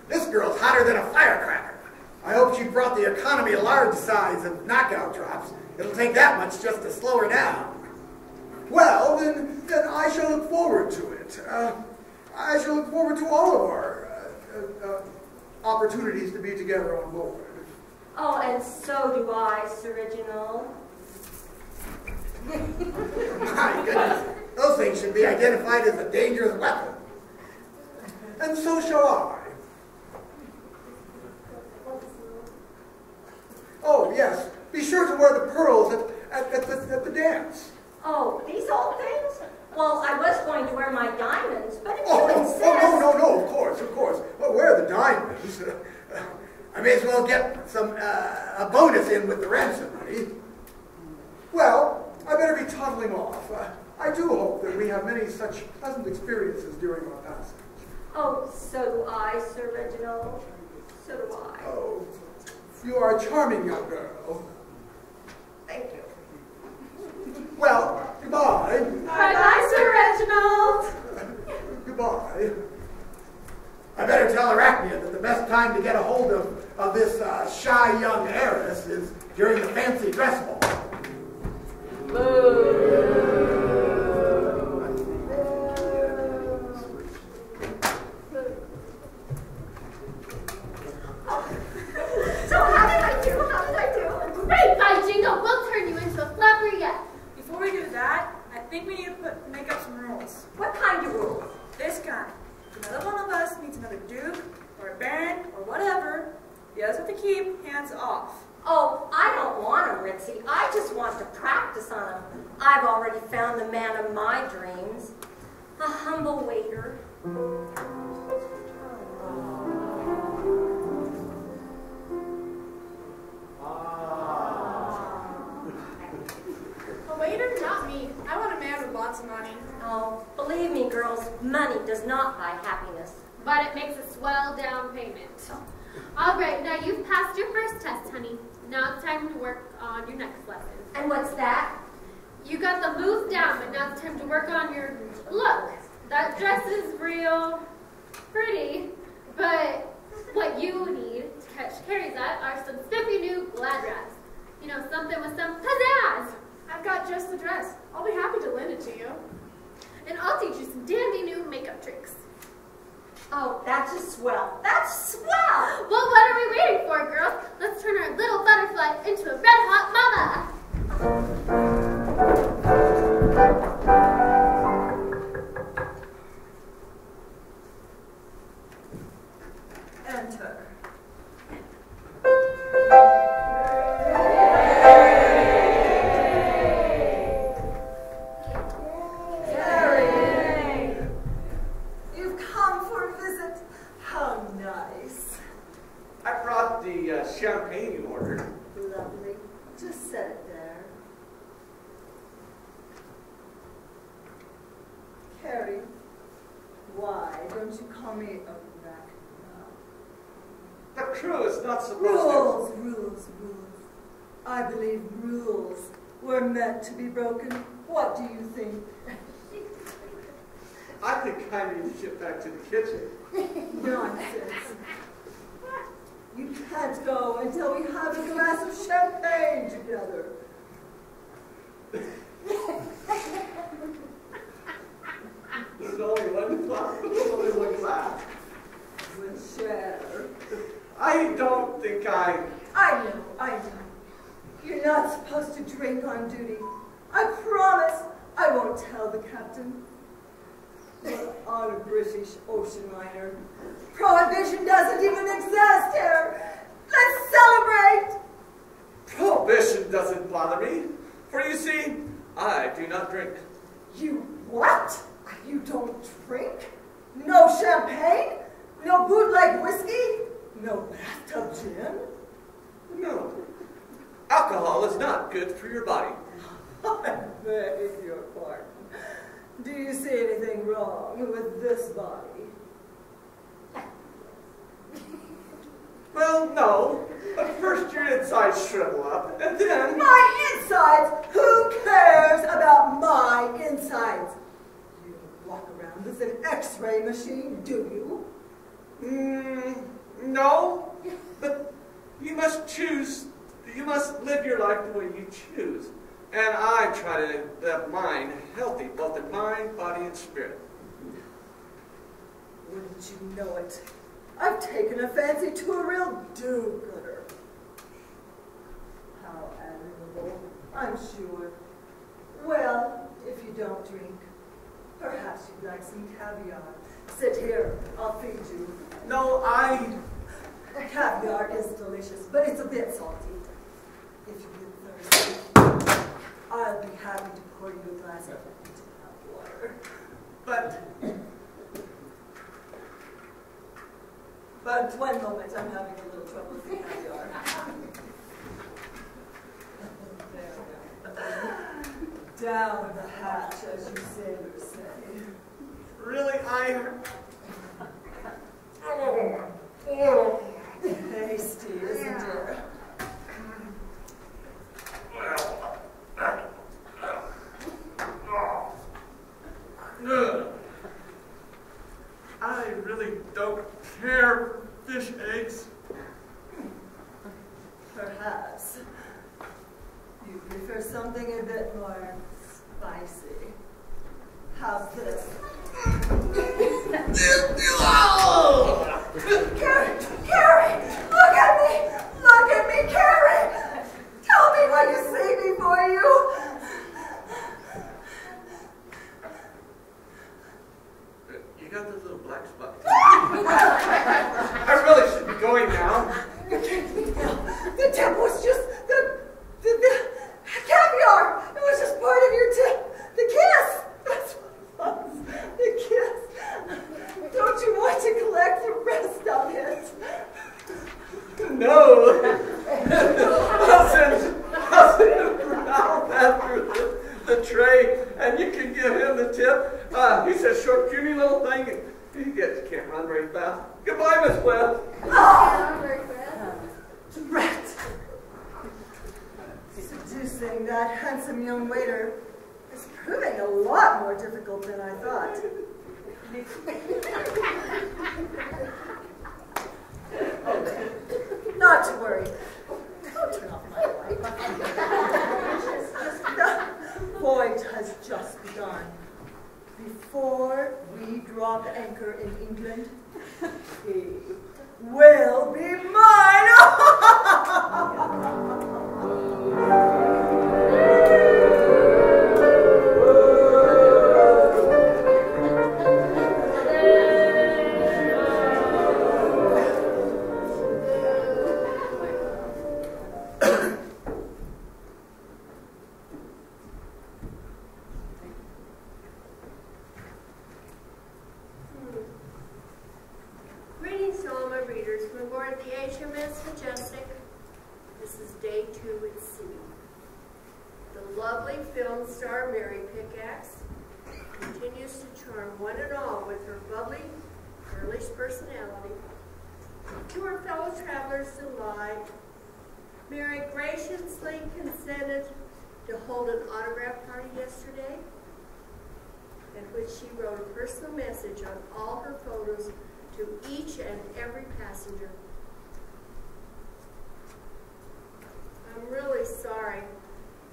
Speaker 14: This girl's hotter than a firecracker. I hope she brought the economy a large size of knockout drops. It'll take that much just to slow her down. Well, then I shall look forward to it. I shall look forward to all of our opportunities to be together on board.
Speaker 5: Oh, and so do I, Sir Reginald.
Speaker 14: My goodness, those things should be identified as a dangerous weapon. And so shall I. Oh, yes, be sure to wear the pearls at the dance.
Speaker 5: Oh, these old things? Well, I was going to wear my diamonds, but if
Speaker 14: Oh,
Speaker 5: you insist...
Speaker 14: no, of course. Well, wear the diamonds. I may as well get a bonus in with the ransom money. Well, I better be toddling off. I do hope that we have many such pleasant experiences during our passage.
Speaker 5: Oh, so do I, Sir Reginald. So do I.
Speaker 14: Oh, you are a charming young girl.
Speaker 5: Thank you.
Speaker 14: Well, goodbye.
Speaker 5: Bye-bye, Sir Reginald.
Speaker 14: Goodbye. I better tell Arachnia that the best time to get a hold of this shy young heiress is during the fancy dress ball.
Speaker 5: So how did I do?
Speaker 12: Great, by jingo, we'll turn you into a flapper yet.
Speaker 13: Before we do that, I think we need to make up some rules.
Speaker 5: What kind of rules?
Speaker 13: This kind. If another one of us meets another duke, or a baron, or whatever, the others have to keep hands off.
Speaker 5: Oh, I don't want them, Ritzy. I just want to practice on them. I've already found the man of my dreams. A humble waiter.
Speaker 11: A waiter? Not me. I want a man with lots of money.
Speaker 5: Oh, believe me, girls, money does not buy happiness.
Speaker 12: But it makes a swell down payment. All right, now you've passed your first test, honey. Now it's time to work on your next lesson.
Speaker 5: And what's that?
Speaker 12: You got the moves down, but now it's time to work on your look. That dress is real pretty, but what you need to catch Carrie's eye are some spiffy new glad rags. You know, something with some pizzazz.
Speaker 11: I've got just the dress. I'll be happy to lend it to you.
Speaker 12: And I'll teach you some dandy new makeup tricks.
Speaker 5: Oh, that's just swell. That's swell!
Speaker 12: Well, what are we waiting for, girls? Let's turn our little butterfly into a red-hot mama.
Speaker 7: Enter. Carrie, you've come for a visit. How nice.
Speaker 10: I brought the champagne you ordered.
Speaker 7: Lovely. Just set it there. Carrie, why don't call me a wreck now.
Speaker 10: The crew is not supposed
Speaker 7: Rules, rules, rules. I believe rules were meant to be broken. What do you think?
Speaker 10: I think I need to get back to the kitchen.
Speaker 7: Nonsense. You can't go until we have a glass of champagne together.
Speaker 10: There's only one glass. There's only one glass.
Speaker 7: We'll share.
Speaker 10: I don't think I
Speaker 7: know. You're not supposed to drink on duty. I promise I won't tell the captain. We're on a British ocean liner. Prohibition doesn't even exist here. Let's celebrate!
Speaker 10: Prohibition doesn't bother me, for you see, I do not drink.
Speaker 7: You what? You don't drink? No champagne? No bootleg whiskey? No bathtub gin?
Speaker 10: No. Alcohol is not good for your body.
Speaker 7: I beg your pardon. Do you see anything wrong with this body?
Speaker 10: Well, no. But first your insides shrivel up, and then...
Speaker 7: My insides? Who cares about my insides? You don't walk around with an X-ray machine, do
Speaker 10: you? No. But you must choose. You must live your life the way you choose. And I try to live mine healthy, both in mind, body, and spirit.
Speaker 7: Wouldn't you know it? I've taken a fancy to a real do-gooder. How admirable, I'm sure. Well, if you don't drink, perhaps you'd like some caviar. Sit here, I'll feed you.
Speaker 10: No,
Speaker 7: Caviar is delicious, but it's a bit salty. If you get thirsty, I'll be happy to pour you a glass of hot water. But one moment, I'm having a little trouble with the caviar. There. Down the hatch, as you sailors say.
Speaker 10: Really,
Speaker 7: Hasty, isn't it?
Speaker 10: I really don't care for fish eggs.
Speaker 7: Perhaps. You prefer something a bit more spicy. How's this? Carrie! Look at me! Look at me, Carrie! Tell me what you see before you.
Speaker 10: You got this little black spot. I really should be going now.
Speaker 7: You can't leave now. The tip was just the caviar. It was just part of your tip. The kiss. That's what it was. The kiss. Don't you want to collect the rest of it?
Speaker 10: No. I'll send Ralph after the tray, and you can give him the tip. He's a short, puny little thing, and he can't run very fast. Goodbye, Miss Webb.
Speaker 7: Rat! Seducing that handsome young waiter is proving a lot more difficult than I thought. Not to worry. Don't turn off my light. The voyage has just begun. Before we drop anchor in England, he will be mine!
Speaker 3: Greetings to all my readers from aboard the HMS Majestic. This is day 2 at sea. The lovely film star Mary Pickaxe continues to charm one and all with her bubbly, girlish personality. To her fellow travelers' delight, Mary graciously consented to hold an autograph party yesterday, at which she wrote a personal message on all her photos to each and every passenger. I'm really sorry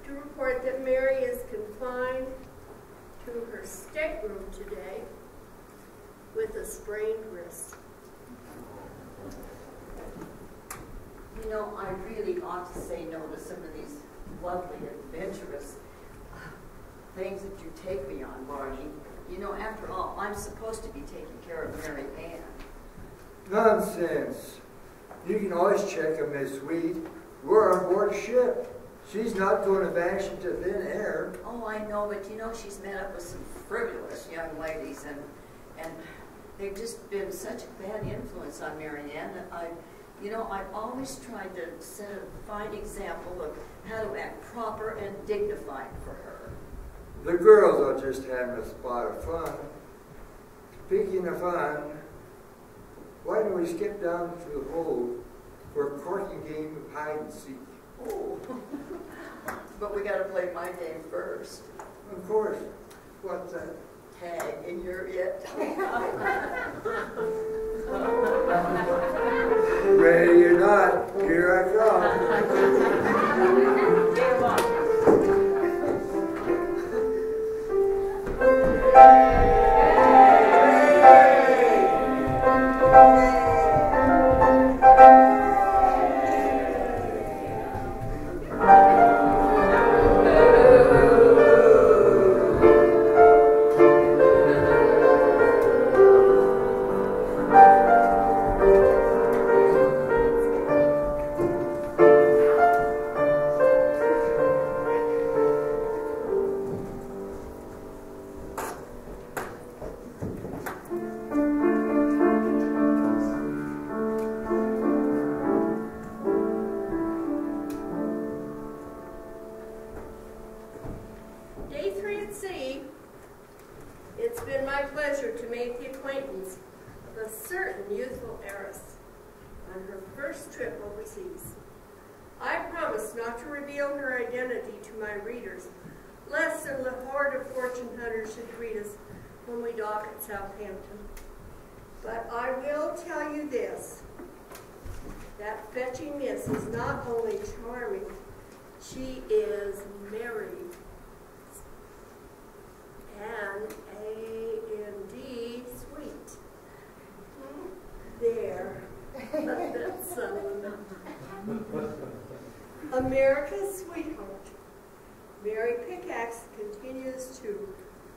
Speaker 3: to report that Mary is confined to her stateroom today with a sprained wrist.
Speaker 6: You know, I really ought to say no to some of these lovely, adventurous things that you take me on, Margie. You know, after all, I'm supposed to be taking care of Mary Ann.
Speaker 8: Nonsense. You can always check on Miss Sweet. We're on board a ship. She's not going to vanish into thin air.
Speaker 6: Oh, I know, but you know, she's met up with some frivolous young ladies, and they've just been such a bad influence on Mary Ann that I've always tried to set a fine example of how to act proper and dignified for her.
Speaker 8: The girls are just having a spot of fun. Speaking of fun, why don't we skip down to the hold for a corking game of hide and seek?
Speaker 6: Oh, but we got to play my game first.
Speaker 8: Of course. What's that?
Speaker 6: Tag, and you're it.
Speaker 8: Ready or not, here I
Speaker 3: Day 3 at sea, it's been my pleasure to make the acquaintance of a certain youthful heiress on her first trip overseas. I promise not to reveal her identity to my readers, lest a horde of fortune hunters should greet us when we dock at Southampton. But I will tell you this, that fetching miss is not only charming, she is married. And A&D sweet. There. Let that settle. America's sweetheart, Mary Pickaxe, continues to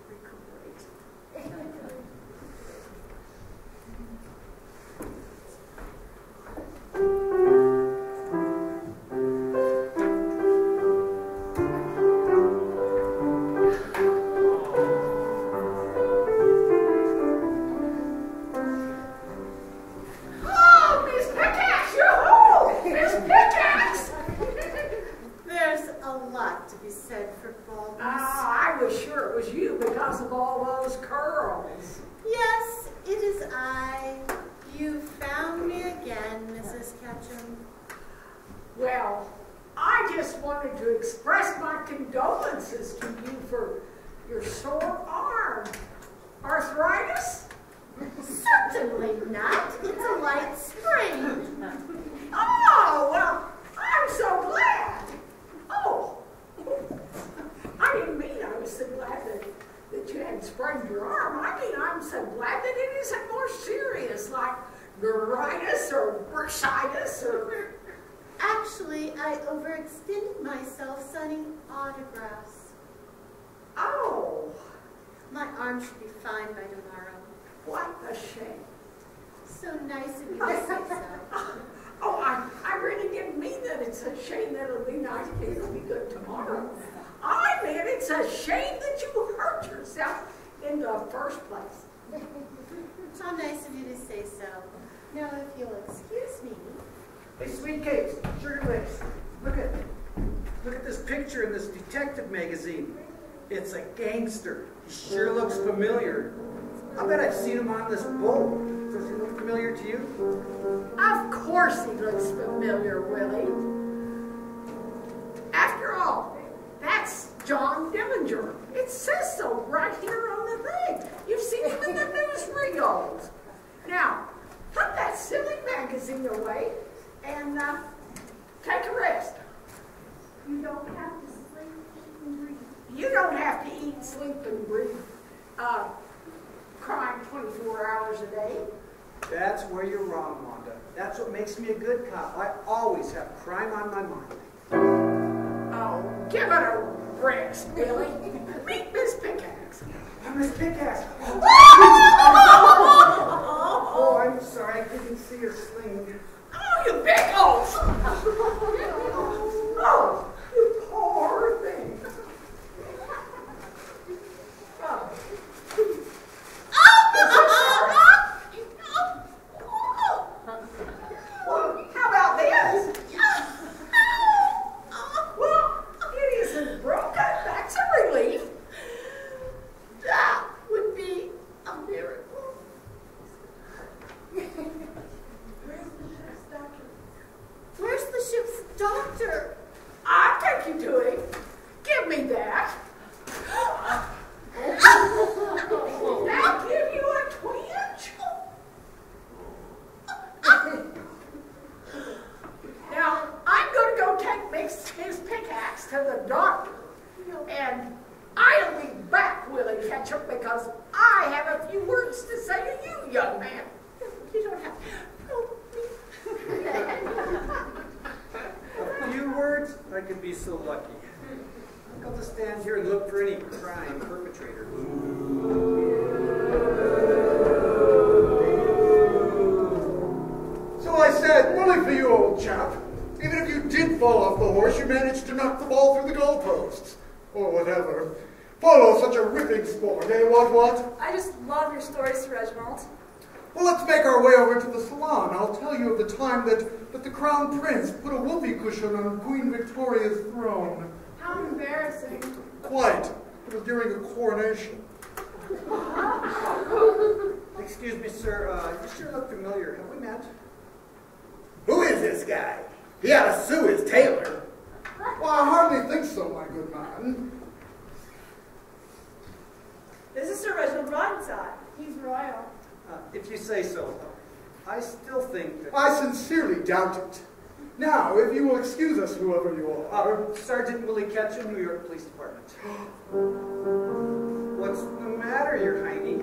Speaker 3: recuperate.
Speaker 4: Well, I just wanted to express my condolences to you for your sore arm. Arthritis?
Speaker 3: Certainly not. It's a light sprain.
Speaker 4: Oh, well, I'm so glad. Oh, I didn't mean I was so glad that you had sprained your arm. I mean, I'm so glad that it isn't more serious, like neuritis or bursitis or...
Speaker 3: Actually, I overextended myself signing autographs.
Speaker 4: Oh.
Speaker 3: My arm should be fine by tomorrow.
Speaker 4: What a shame.
Speaker 3: So nice of you to say so.
Speaker 4: Oh, I really didn't mean that it's a shame that it'll be nice, it'll be good tomorrow. I mean, it's a shame that you hurt yourself in the first place.
Speaker 3: It's all nice of you to say so. Now, if you'll excuse me.
Speaker 14: Hey, Sweet Cakes, Sugar Lips, look at this picture in this detective magazine. It's a gangster. He sure looks familiar. I bet I've seen him on this boat.
Speaker 1: Does he look familiar to you?
Speaker 4: Of course he looks familiar, Willie. After all, that's John Dillinger. It says so right here on the thing. You've seen him in the newsreels. Now, put that silly magazine away and take a rest.
Speaker 15: You don't have to sleep, eat, and breathe.
Speaker 4: You don't have to eat, sleep, and breathe. Crime 24 hours a day.
Speaker 1: That's where you're wrong, Wanda. That's what makes me a good cop. I always have crime on my mind.
Speaker 4: Oh, give it a rest, Billy. Meet Miss Pickaxe.
Speaker 1: Miss Pickaxe. Oh, I'm sorry. I couldn't see her sling.
Speaker 4: Oh, you big oaf! Oh, you poor thing. Well, how about this? Well, it isn't broken. That's a relief. That would be a miracle.
Speaker 3: Where's the ship's doctor?
Speaker 4: I'll take you to him. Give me that. I'll give you a twinge. Now, I'm going to go take his pickaxe to the doctor. And I'll be back, Willie Ketchum, because I have a few words to say to you, young man. You don't have
Speaker 1: A few words? I could be so lucky. I'll just stand here and look for any crime perpetrator.
Speaker 14: So I said, bully for you, old chap. Even if you did fall off the horse, you managed to knock the ball through the goalposts. Or whatever. Polo's such a ripping sport, eh, what?
Speaker 13: I just love your stories, Reginald.
Speaker 14: Well, let's make our way over to the salon. I'll tell you of the time that the Crown Prince put a whoopee cushion on Queen Victoria's throne.
Speaker 15: How embarrassing.
Speaker 14: Quite. It was during a coronation.
Speaker 1: Excuse me, sir. You sure look familiar. Have we met?
Speaker 14: Who is this guy? He ought to sue his tailor. Well, I hardly think so, my good man.
Speaker 13: This is Sir Reginald Broadside.
Speaker 15: He's royal.
Speaker 1: If you say so. I still think that...
Speaker 14: I sincerely doubt it. Now, if you will excuse us, whoever you are.
Speaker 1: Sergeant Willie Ketchum, New York Police Department. What's the matter, Your Hiney?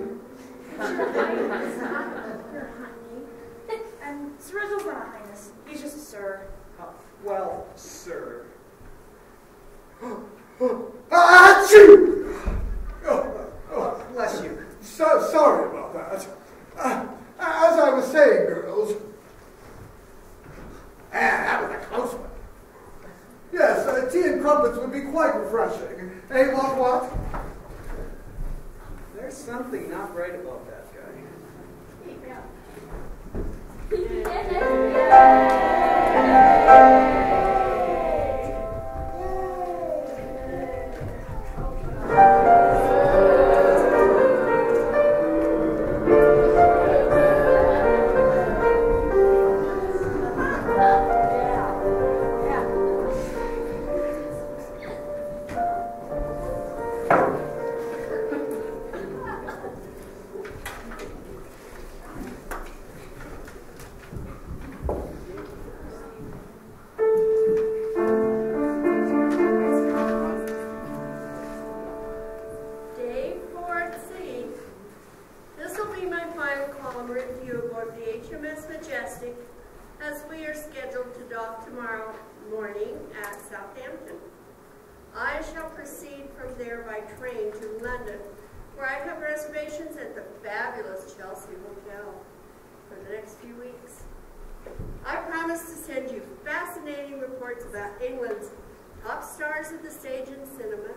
Speaker 13: And Sir Reginald's not a highness. He's just a sir.
Speaker 1: Well, sir.
Speaker 14: Achoo!
Speaker 1: Oh, bless you.
Speaker 14: So sorry about that. As I was saying, girls. That was a close one. Yes, tea and crumpets would be quite refreshing. Eh, what?
Speaker 1: There's something not right about that guy.
Speaker 3: About England's top stars of the stage and cinema.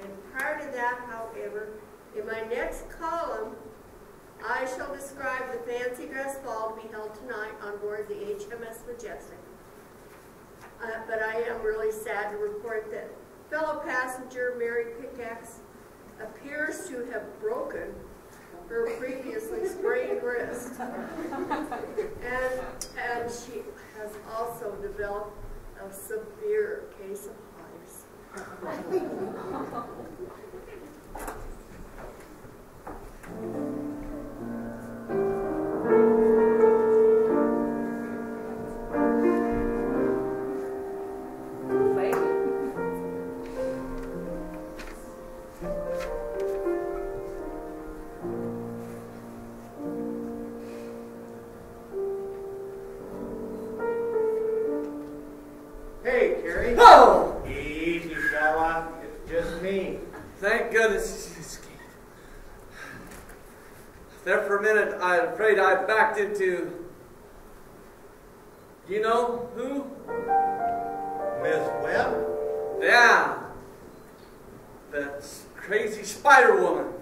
Speaker 3: And prior to that, however, in my next column, I shall describe the fancy dress ball to be held tonight on board the HMS Majestic. But I am really sad to report that fellow passenger Mary Pickaxe appears to have broken
Speaker 15: her previously sprained wrist. And she has also developed a severe case of hives.
Speaker 9: Hey, Carrie.
Speaker 10: Oh!
Speaker 9: Easy, fella. It's just me.
Speaker 10: Thank goodness she's escaped. There for a minute, I'm afraid I backed into... You know who?
Speaker 9: Miss Webb?
Speaker 10: Yeah. That crazy spider woman.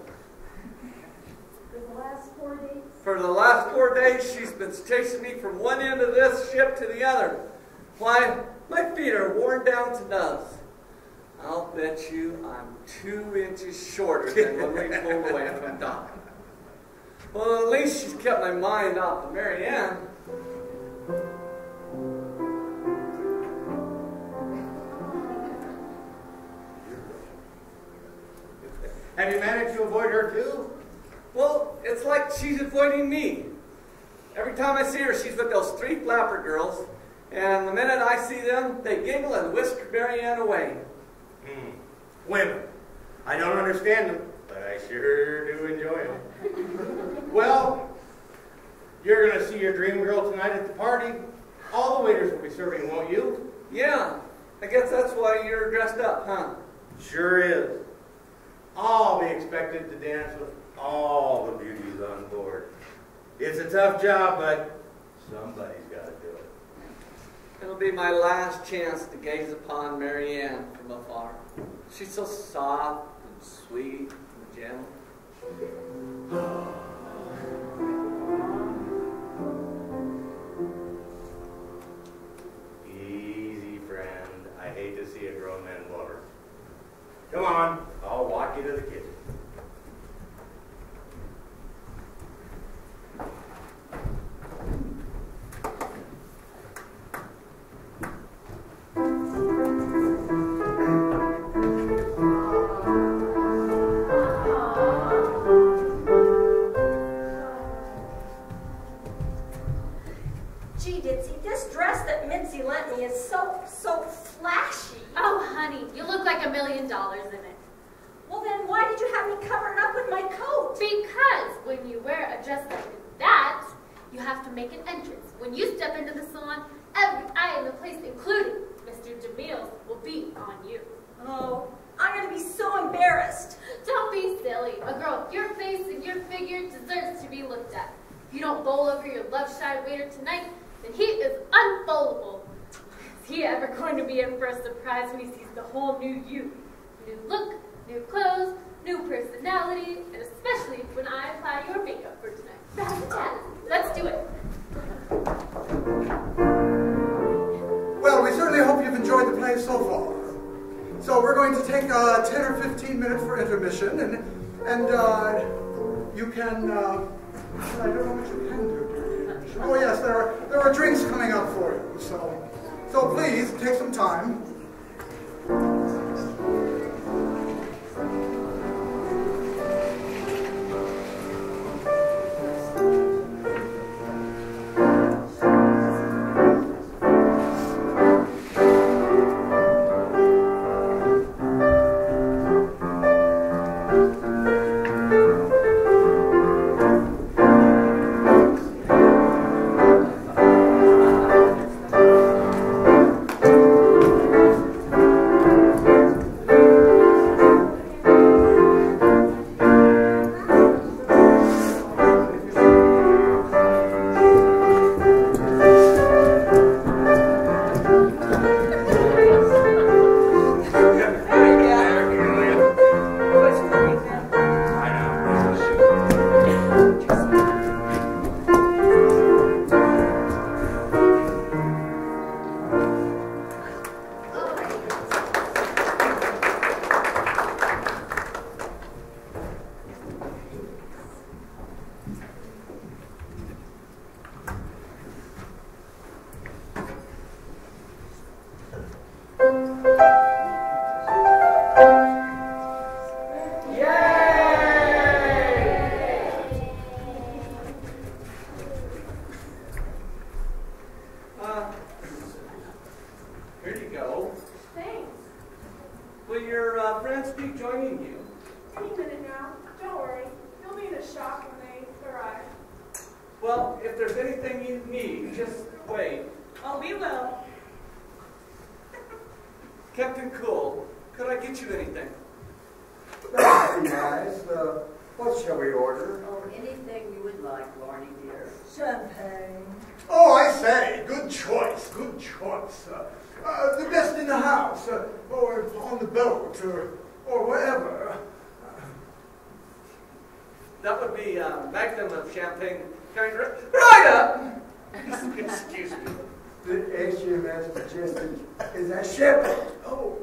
Speaker 15: For the last 4 days?
Speaker 10: For the last 4 days, she's been chasing me from one end of this ship to the other. Why, my feet are worn down to dust. I'll bet you I'm 2 inches shorter than when we pulled away from dock. Well, at least she's kept my mind off of Mary Ann.
Speaker 9: Have you managed to avoid her too?
Speaker 10: Well, it's like she's avoiding me. Every time I see her, she's with those 3 flapper girls, and the minute I see them, they giggle and whisk Mary Ann away.
Speaker 9: Women. I don't understand them, but I sure do enjoy them. Well, you're going to see your dream girl tonight at the party. All the waiters will be serving, won't you?
Speaker 10: Yeah, I guess that's why you're dressed up, huh?
Speaker 9: Sure is. I'll be expected to dance with all the beauties on board. It's a tough job, but somebody's got to do it.
Speaker 10: It'll be my last chance to gaze upon Mary Ann from afar. She's so soft and sweet and gentle.
Speaker 9: Easy, friend. I hate to see a grown man blubber. Come on, I'll walk you to the kitchen.
Speaker 5: Gee, Ditzy, this dress that Mitzi lent me is so flashy.
Speaker 12: Oh, honey, you look like $1 million in it.
Speaker 5: Well, then why did you have me covered up with my coat?
Speaker 12: Because when you wear a dress like that, you have to make an entrance. When you step into the salon, every eye in the place, including Mr. Jamil's, will be on you.
Speaker 5: Oh, I'm going to be so embarrassed.
Speaker 12: Don't be silly. A girl of your face and your figure deserves to be looked at. If you don't bowl over your love-shy waiter tonight, then he is unbowlable. Is he ever going to be in for a surprise when he sees the whole new you? New look, new clothes, new personality, and especially when I apply your makeup for tonight. Let's do it.
Speaker 1: Well, we certainly hope you've enjoyed the play so far. So we're going to take 10 or 15 minutes for intermission, and you can, I don't know what you can do. Oh yes, there are drinks coming up for you, so please take some time.
Speaker 10: Here you go.
Speaker 11: Thanks.
Speaker 10: Will your friends be joining you?
Speaker 11: Any minute now. Don't worry. You'll be in a shock when they arrive.
Speaker 10: Well, if there's anything you need, just wait.
Speaker 13: Oh, we will.
Speaker 10: Captain Cool, could I get you anything?
Speaker 8: That'd be nice. What shall we order?
Speaker 6: Oh, anything you would like, Barney dear.
Speaker 7: Champagne.
Speaker 14: Oh, I say, good choice, good choice. The best in the house, or on the boat, or wherever.
Speaker 10: That would be Magnum of Champagne. Right up! Excuse me.
Speaker 8: The HMS Majestic is a ship.
Speaker 14: Oh.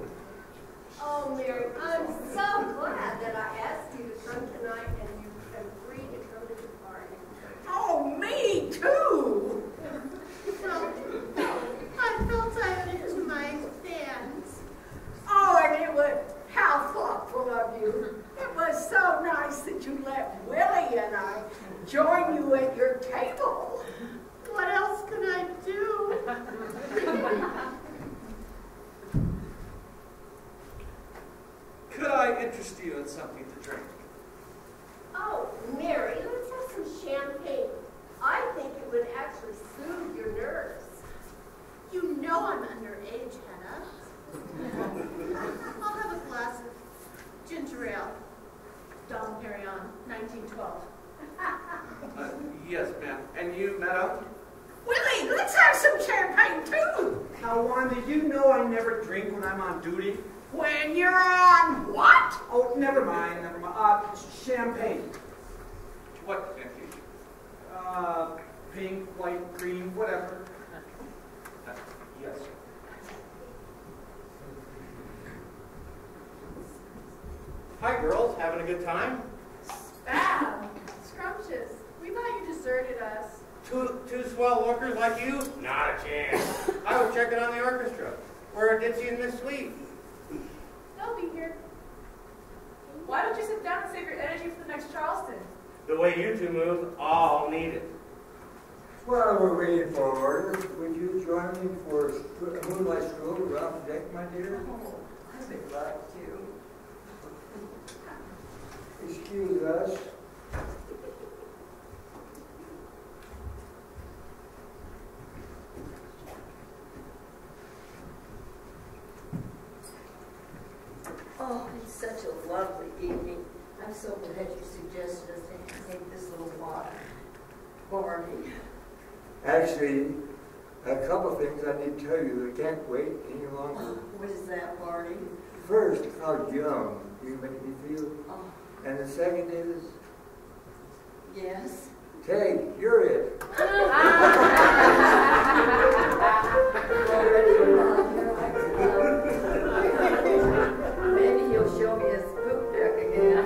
Speaker 5: Oh, Mary, I'm so glad that I asked you to come tonight and you agreed to come to the party.
Speaker 4: Oh, me too.
Speaker 3: I felt I owed it to my fans.
Speaker 4: Oh, and it was how thoughtful of you. It was so nice that you let Willie and I join you at your table.
Speaker 3: What else can I do?
Speaker 10: Could I interest you in something to drink?
Speaker 5: Oh, Mary, let's have some champagne. I think it would actually soothe your nerves.
Speaker 3: You know I'm underage, Hannah. I'll have a glass of ginger ale. Dom Perignon, 1912.
Speaker 10: Yes, ma'am. And you, madam?
Speaker 4: Willie, let's have some champagne too.
Speaker 17: Now, Wanda, you know I never drink when I'm on duty.
Speaker 4: When you're on what?
Speaker 17: Oh, never mind, never mind. Champagne.
Speaker 10: What champagne?
Speaker 17: Pink, white, green, whatever. Yes.
Speaker 9: Hi, girls. Having a good time?
Speaker 11: Bad. Scrumptious. We thought you deserted us.
Speaker 9: Two swell lookers like you? Not a chance. I was checking on the orchestra. Where are Ditzy and Miss Sweet?
Speaker 11: They'll be here. Why don't you sit down and save your energy for the next Charleston?
Speaker 9: The way you two move, I'll need it.
Speaker 8: While we're waiting for orders, would you join me for a moonlight stroll around the deck, my dear?
Speaker 6: Oh, I'd be glad to.
Speaker 8: Excuse us.
Speaker 6: Oh, it's such a lovely evening. I'm so glad you suggested us to take this little walk. Barney.
Speaker 8: Actually, a couple things I need to tell you that can't wait any longer.
Speaker 6: What is that, Barney?
Speaker 8: First, how young you make me feel.
Speaker 6: Oh.
Speaker 8: And the second is,
Speaker 6: Yes?
Speaker 8: Ted, you're it.
Speaker 6: Maybe he'll show me his poop deck again.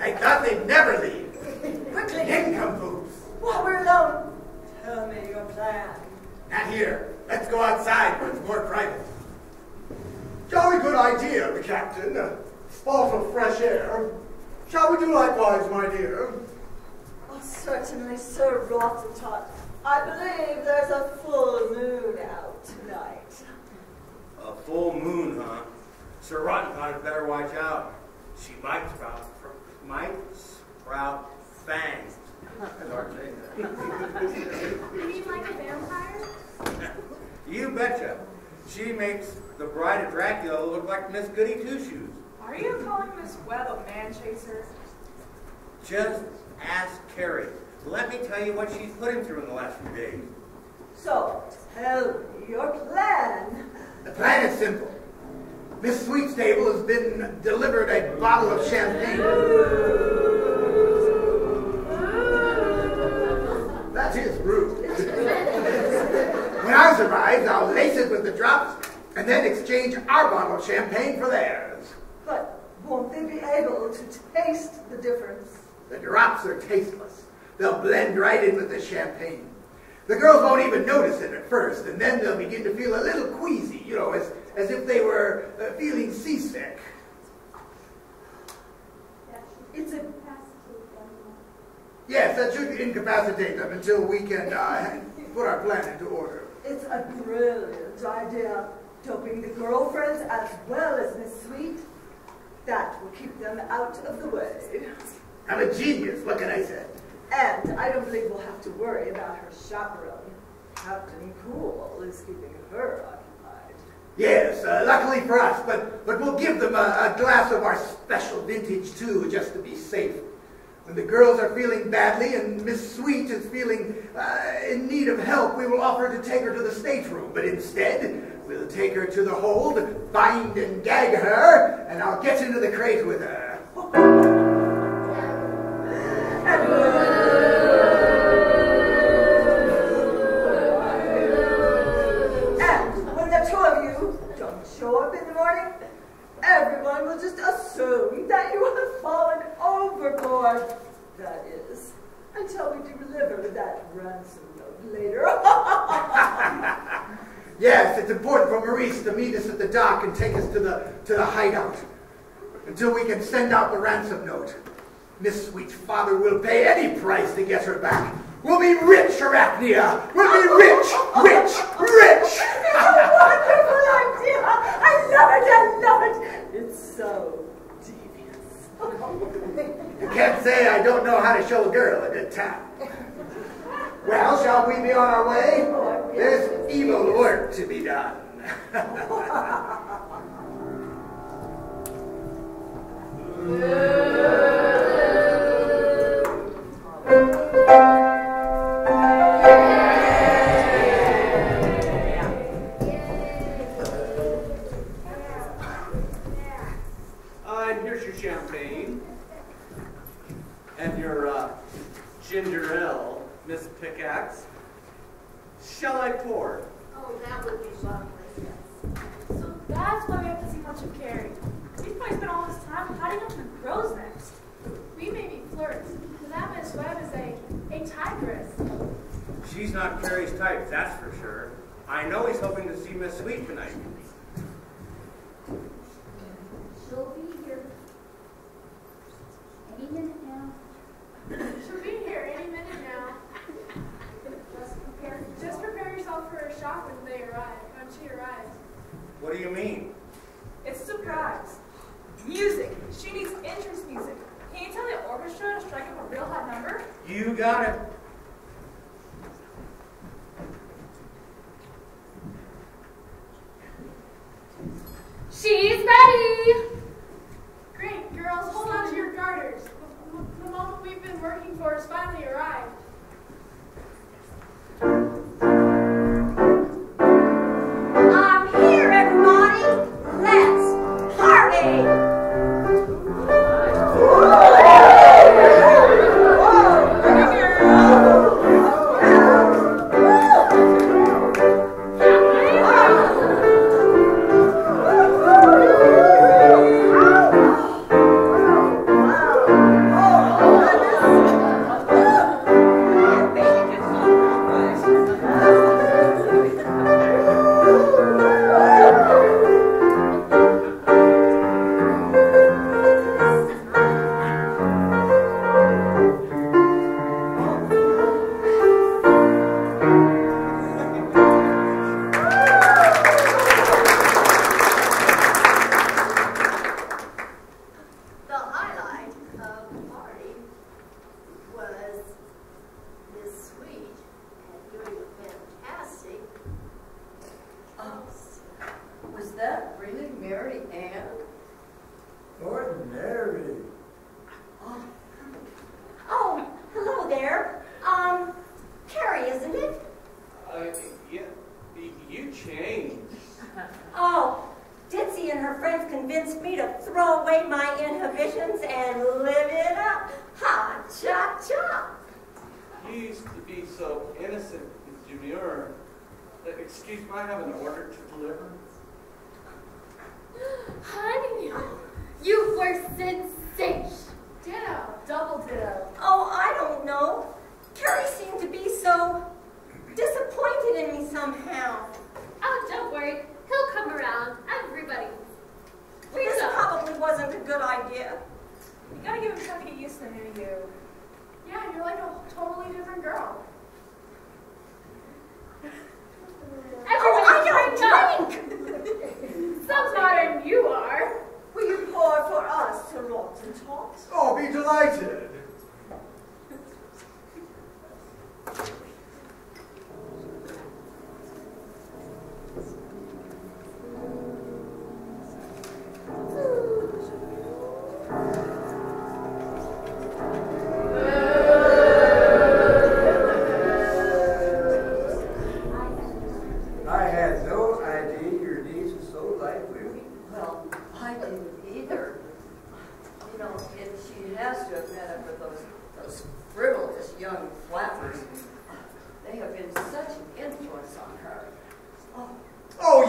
Speaker 14: I thought they'd never leave.
Speaker 7: Quickly.
Speaker 14: Nincompoops.
Speaker 7: While we're alone, tell me your plan.
Speaker 14: Not here. Let's go outside where it's more private. Jolly good idea, the captain. Spot of fresh air. Shall we do likewise, my dear?
Speaker 7: Oh, certainly, Sir Rottentot. I believe there's a full moon out tonight.
Speaker 9: A full moon, huh? Sir Rottentot had better watch out. She might sprout fangs. That's hard to say that.
Speaker 11: You mean like a vampire?
Speaker 9: You betcha. She makes the bride of Dracula look like Miss Goody Two-Shoes.
Speaker 13: Are you calling Miss Webb a man-chaser?
Speaker 9: Just ask Carrie. Let me tell you what she's put him through in the last few days.
Speaker 7: So, tell me your plan.
Speaker 14: The plan is simple. Miss Sweetstable has been delivered a bottle of champagne. That is rude. When ours arrives, I'll lace it with the drops and then exchange our bottle of champagne for theirs.
Speaker 7: But won't they be able to taste the difference?
Speaker 14: The drops are tasteless. They'll blend right in with the champagne. The girls won't even notice it at first, and then they'll begin to feel a little queasy, you know, as if they were feeling seasick.
Speaker 11: It's incapacitated them.
Speaker 14: Yes, that should incapacitate them until we can put our plan into order.
Speaker 7: It's a brilliant idea, doping the girlfriends as well as Miss Sweet. That will keep them out of the way.
Speaker 14: I'm a genius, what can I say?
Speaker 7: And I don't believe we'll have to worry about her chaperone. Captain Cool is keeping her occupied.
Speaker 14: Yes, luckily for us, but we'll give them a glass of our special vintage too, just to be safe. When the girls are feeling badly and Miss Sweet is feeling in need of help, we will offer to take her to the stateroom. But instead, we'll take her to the hold, bind and gag her, and I'll get into the crate with her.
Speaker 7: And when the two of you don't show up in the morning, everyone will just assume that you have fallen overboard. That is, until we deliver that ransom note later.
Speaker 14: Yes, it's important for Maurice to meet us at the dock and take us to the hideout until we can send out the ransom note. Miss Sweet's father will pay any price to get her back. We'll be rich, Arachnia! We'll be rich, rich, rich!
Speaker 7: It's a wonderful idea! I love it! It's so devious.
Speaker 14: You can't say I don't know how to show a girl a good time. Well, shall we be on our way? There's evil work to be done.
Speaker 10: And here's your champagne. And your ginger ale, Miss Pickaxe. Shall I pour?
Speaker 12: Oh, that would be lovely, yes.
Speaker 13: So that's why we have to see much of Carrie. He's probably spent all his time hiding up in the crow's nest.
Speaker 11: We may be flirts, but that Miss Webb is a tigress.
Speaker 9: She's not Carrie's type, that's for sure. I know he's hoping to see Miss Sweet tonight.
Speaker 18: She'll be here any minute now.
Speaker 11: She'll be here any minute now. Just prepare yourself for a shock when they arrive, when she arrives.
Speaker 9: What do you mean?
Speaker 13: It's a surprise. Music. She needs entrance music. Can you tell the orchestra to strike up a real hot number?
Speaker 9: You got it.
Speaker 12: She's ready!
Speaker 11: Great, girls, hold on to your garters. The moment we've been working for has finally arrived.
Speaker 5: I'm here, everybody! Let's party!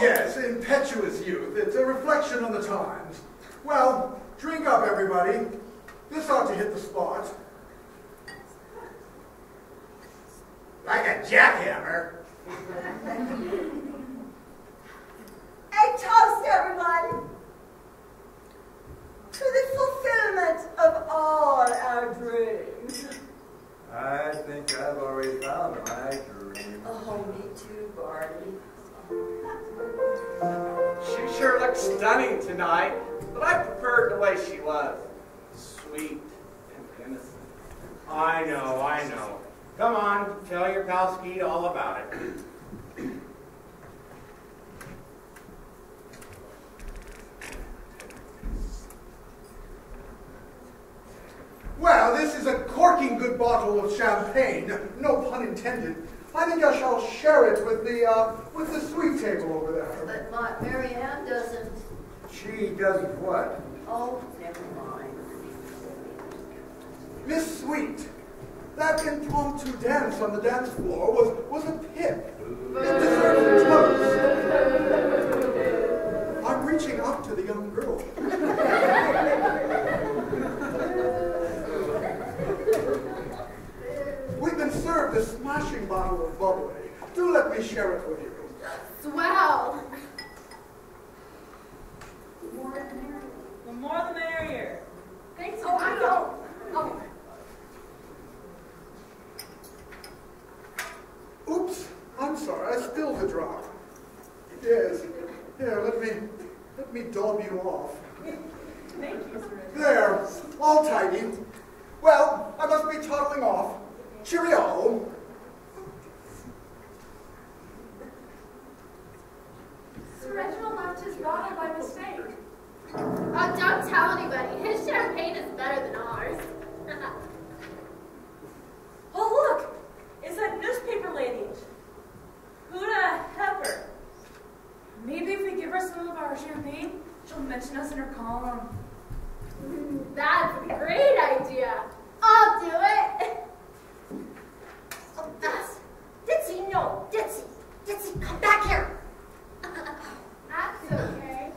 Speaker 14: yes, impetuous youth. It's a reflection on the times. Well, drink up, everybody. This ought to hit the spot. Like a jackhammer.
Speaker 7: A toast, everyone, to the fulfillment of all our dreams.
Speaker 8: I think I've already found my dream.
Speaker 6: Oh, me too, Barney.
Speaker 10: She sure looks stunning tonight, but I preferred the way she was. Sweet and innocent.
Speaker 9: I know. Come on, tell your pal Skeet all about it.
Speaker 14: Well, this is a corking good bottle of champagne, no pun intended. I think I shall share it with the sweet table over there.
Speaker 6: But Mary Ann doesn't.
Speaker 8: She doesn't what?
Speaker 6: Oh, never mind.
Speaker 14: Miss Sweet, that impromptu dance on the dance floor was a pip. It deserves a toast. I'm reaching out to the young girl. We've been served a smashing bottle of bubbly. Do let me share it with you.
Speaker 12: Swell.
Speaker 13: The more the merrier.
Speaker 12: Thanks
Speaker 4: Oh, I don't. Oh.
Speaker 14: Oops, I'm sorry, I spilled a drop. Yes, here, let me daub you off.
Speaker 13: Thank you, sir.
Speaker 14: There, all tidy. Well, I must be toddling off. Cheerio.
Speaker 11: Sir Reginald left his bottle by mistake.
Speaker 12: Oh, don't tell anybody. His champagne is better than ours.
Speaker 13: Oh, look! It's that newspaper lady. Huda Hepper. Maybe if we give her some of our champagne, she'll mention us in her column.
Speaker 12: That's a great idea. I'll do it.
Speaker 5: Oh, Ditzy, no. Ditzy, come back here.
Speaker 11: That's okay.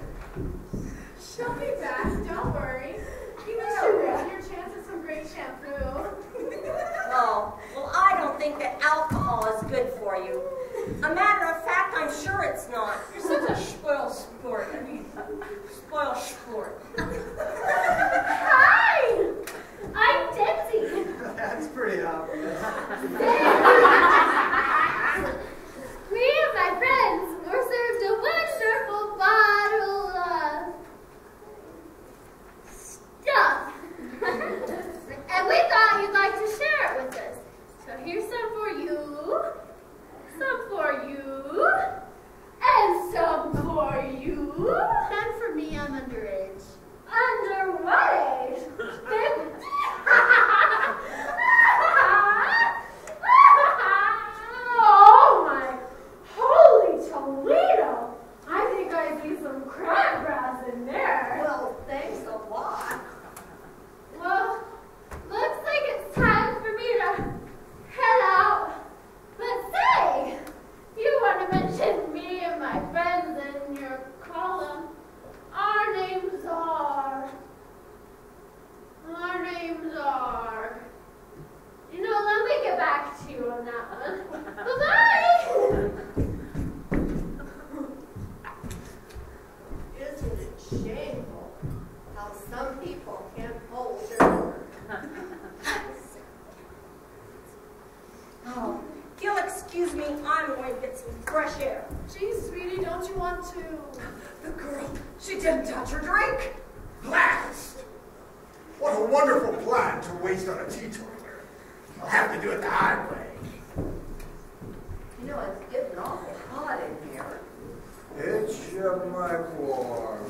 Speaker 11: She'll be back, don't worry. You should raise your chance at some great shampoo.
Speaker 5: Oh, well, I don't think that alcohol is good for you. A matter of fact, I'm sure it's not.
Speaker 13: You're such a spoiled sport. Spoiled sport.
Speaker 12: Hi! I'm Ditzy.
Speaker 14: That's pretty obvious.
Speaker 12: Me and my friends were served a wonderful bottle of stuff. And we thought you'd like to share it with us. So here's some for you, some for you, and some for you.
Speaker 3: None for me, I'm underage.
Speaker 12: Under what age? 50? Oh my holy Toledo! I think I see some crabgrass in there.
Speaker 6: Well, thanks a lot.
Speaker 12: Well, looks like it's time for me to head out. But say, you want to mention me and my friends in your column. Our names are, you know, let me get back to you on that one. Bye-bye.
Speaker 3: Isn't it shameful how some people can't hold their word?
Speaker 5: Oh, if you'll excuse me, I'm going to get some fresh air.
Speaker 11: Gee, sweetie, don't you want to?
Speaker 4: The girl, she didn't touch her drink.
Speaker 14: Blast! What a wonderful plan to waste on a teetotaler. I'll have to do it the hard way.
Speaker 6: You know, it's getting awful hot in here.
Speaker 8: It's my warm.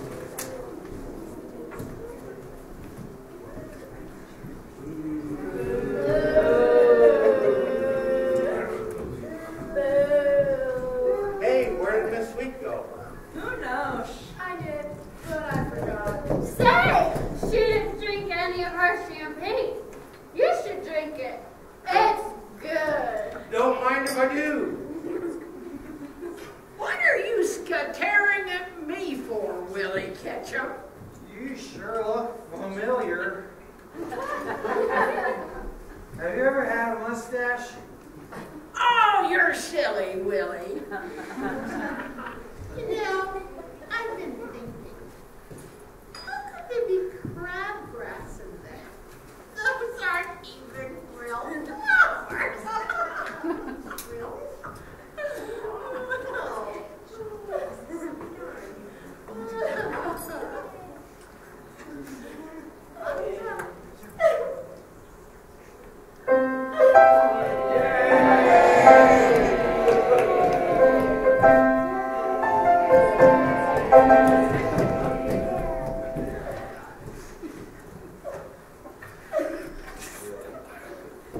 Speaker 9: Hey, where did Miss Sweet go?
Speaker 13: Who knows?
Speaker 11: I did, but I forgot.
Speaker 12: Say, she didn't drink any of our champagne. You should drink it. It's good.
Speaker 9: Don't mind if I do.
Speaker 4: What are you, Scatera? Billy Ketchum.
Speaker 17: You sure look familiar. Have you ever had a mustache?
Speaker 4: Oh, you're silly, Willie.
Speaker 3: You know, I've been thinking, how could there be crabgrass in there? Those aren't even real flowers. Really?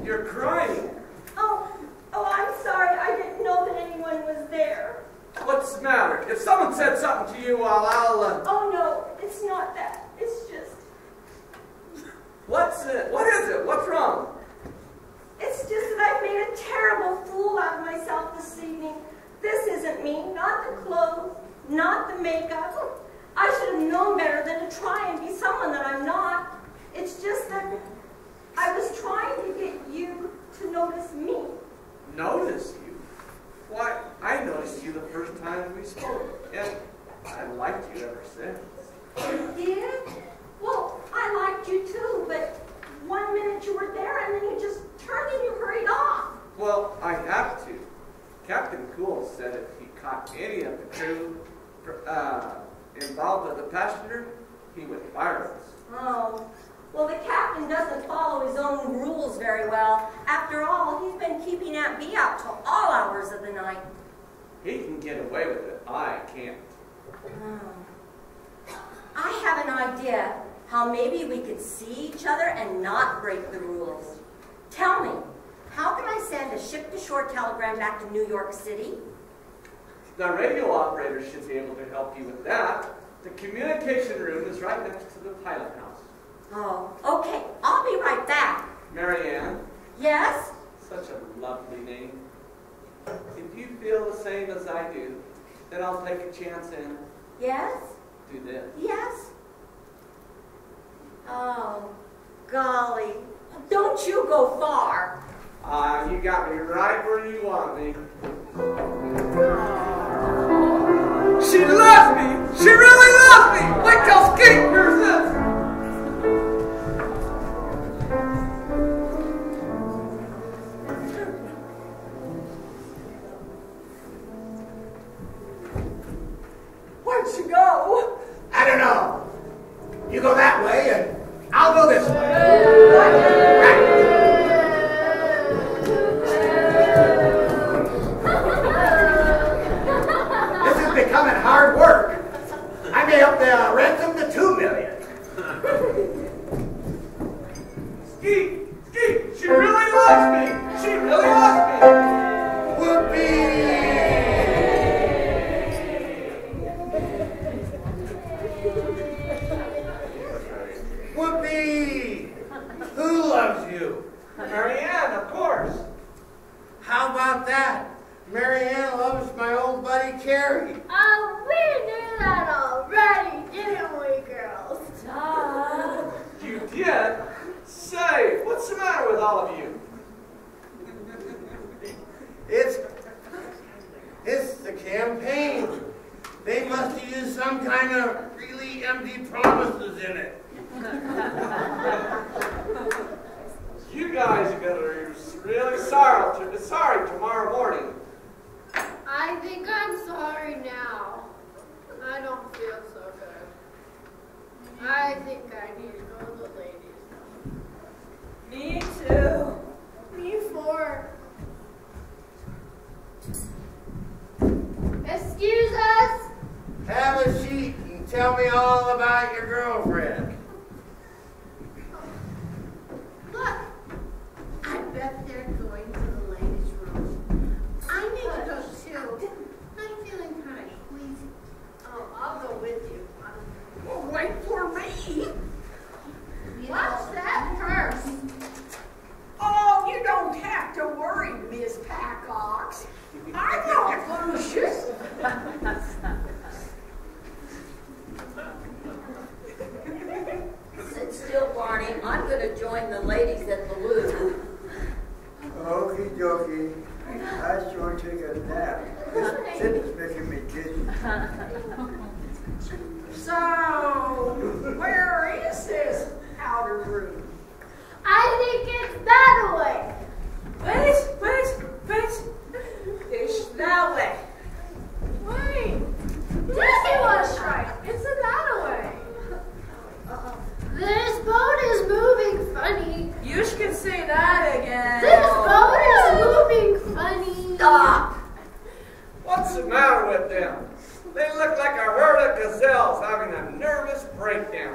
Speaker 10: You're crying.
Speaker 5: Oh, I'm sorry. I didn't know that anyone was there.
Speaker 10: What's the matter? If someone said something to you, I'll
Speaker 5: Oh, no, it's not that. It's just...
Speaker 10: What's it? What is it? What's wrong?
Speaker 5: It's just that I made a terrible fool out of myself this evening. This isn't me. Not the clothes. Not the makeup. I should have known better than to try and be someone that I'm not. It's just that I was trying to get you to notice me.
Speaker 10: Notice you? Why, I noticed you the first time we spoke, and I liked you ever since.
Speaker 5: You did? Well, I liked you too, but 1 minute you were there and then you just turned and you hurried off.
Speaker 10: Well, I have to. Captain Cool said if he caught any of the crew involved with the passenger, he would fire us.
Speaker 5: Oh, well, the captain doesn't follow his own rules very well. After all, he's been keeping Aunt Bee out till all hours of the night.
Speaker 10: He can get away with it. I can't.
Speaker 5: I have an idea how maybe we could see each other and not break the rules. Tell me, how can I send a ship-to-shore telegram back to New York City?
Speaker 10: The radio operator should be able to help you with that. The communication room is right next to the pilot house.
Speaker 5: Oh, okay. I'll be right back.
Speaker 10: Marianne?
Speaker 5: Yes?
Speaker 10: Such a lovely name. If you feel the same as I do, then I'll take a chance and
Speaker 5: Yes?
Speaker 10: do this.
Speaker 5: Yes? Oh, golly. Don't you go far.
Speaker 10: You got me right where you want me. She loves me! She really loves me! Wait till Skeet hears this!
Speaker 4: Where'd she go?
Speaker 14: I don't know. You go that way, and I'll go this way. This is becoming hard work. I may up the ransom to $2 million.
Speaker 10: Skeet! Skeet! She really loves me! She really loves me!
Speaker 14: Whoopee! Whoopee! Who loves you?
Speaker 10: Marianne, of course.
Speaker 9: How about that? Marianne loves my old buddy Carrie.
Speaker 12: Oh, we knew that already, didn't we, girls?
Speaker 10: You did? Say, what's the matter with all of you?
Speaker 9: It's the campaign. They must have used some kind of really empty promises in it.
Speaker 10: You guys are gonna be really sorry tomorrow morning.
Speaker 12: I think I'm sorry now. I don't feel so good. I think I need to go to the ladies.
Speaker 5: Me too.
Speaker 12: Me for. Excuse us.
Speaker 9: Have a seat and tell me all about your girlfriend.
Speaker 3: Look, I bet they're going to the ladies' room. I need to go too. I'm feeling kind of queasy.
Speaker 12: Oh, I'll go with you.
Speaker 4: Well, wait for me.
Speaker 12: Watch that purse.
Speaker 4: Oh, you don't have to worry, Miss Packox. I won't lose you.
Speaker 8: take a nap. This sitting's making me dizzy.
Speaker 4: So, where is this outer room?
Speaker 12: I think it's that way.
Speaker 4: Wait. It's that way.
Speaker 12: Wait. Dizzy was right. It's that way. This boat is moving funny.
Speaker 4: You can say that again.
Speaker 12: This boat is moving funny.
Speaker 4: Stop.
Speaker 10: What's the matter with them? They look like a herd of gazelles having a nervous breakdown.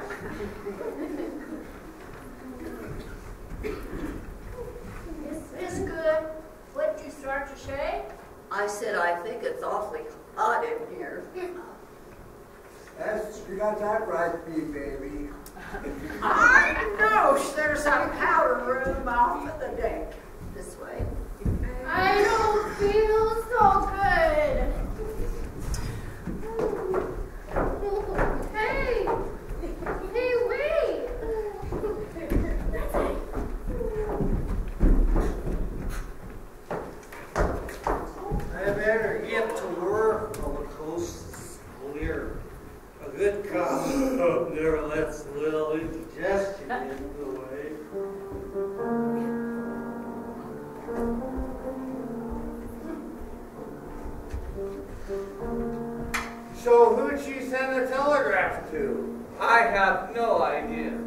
Speaker 12: Is this good? What did you start to say?
Speaker 6: I said I think it's awfully hot in here.
Speaker 8: You got that right, me baby.
Speaker 4: I know there's a powder room off of the deck.
Speaker 6: This way.
Speaker 12: I don't feel so good. Hey! Hey, wait!
Speaker 17: I better get to work while the coast is clear. A good cop never lets a little indigestion get the way.
Speaker 9: So who'd she send the telegraph to?
Speaker 10: I have no idea.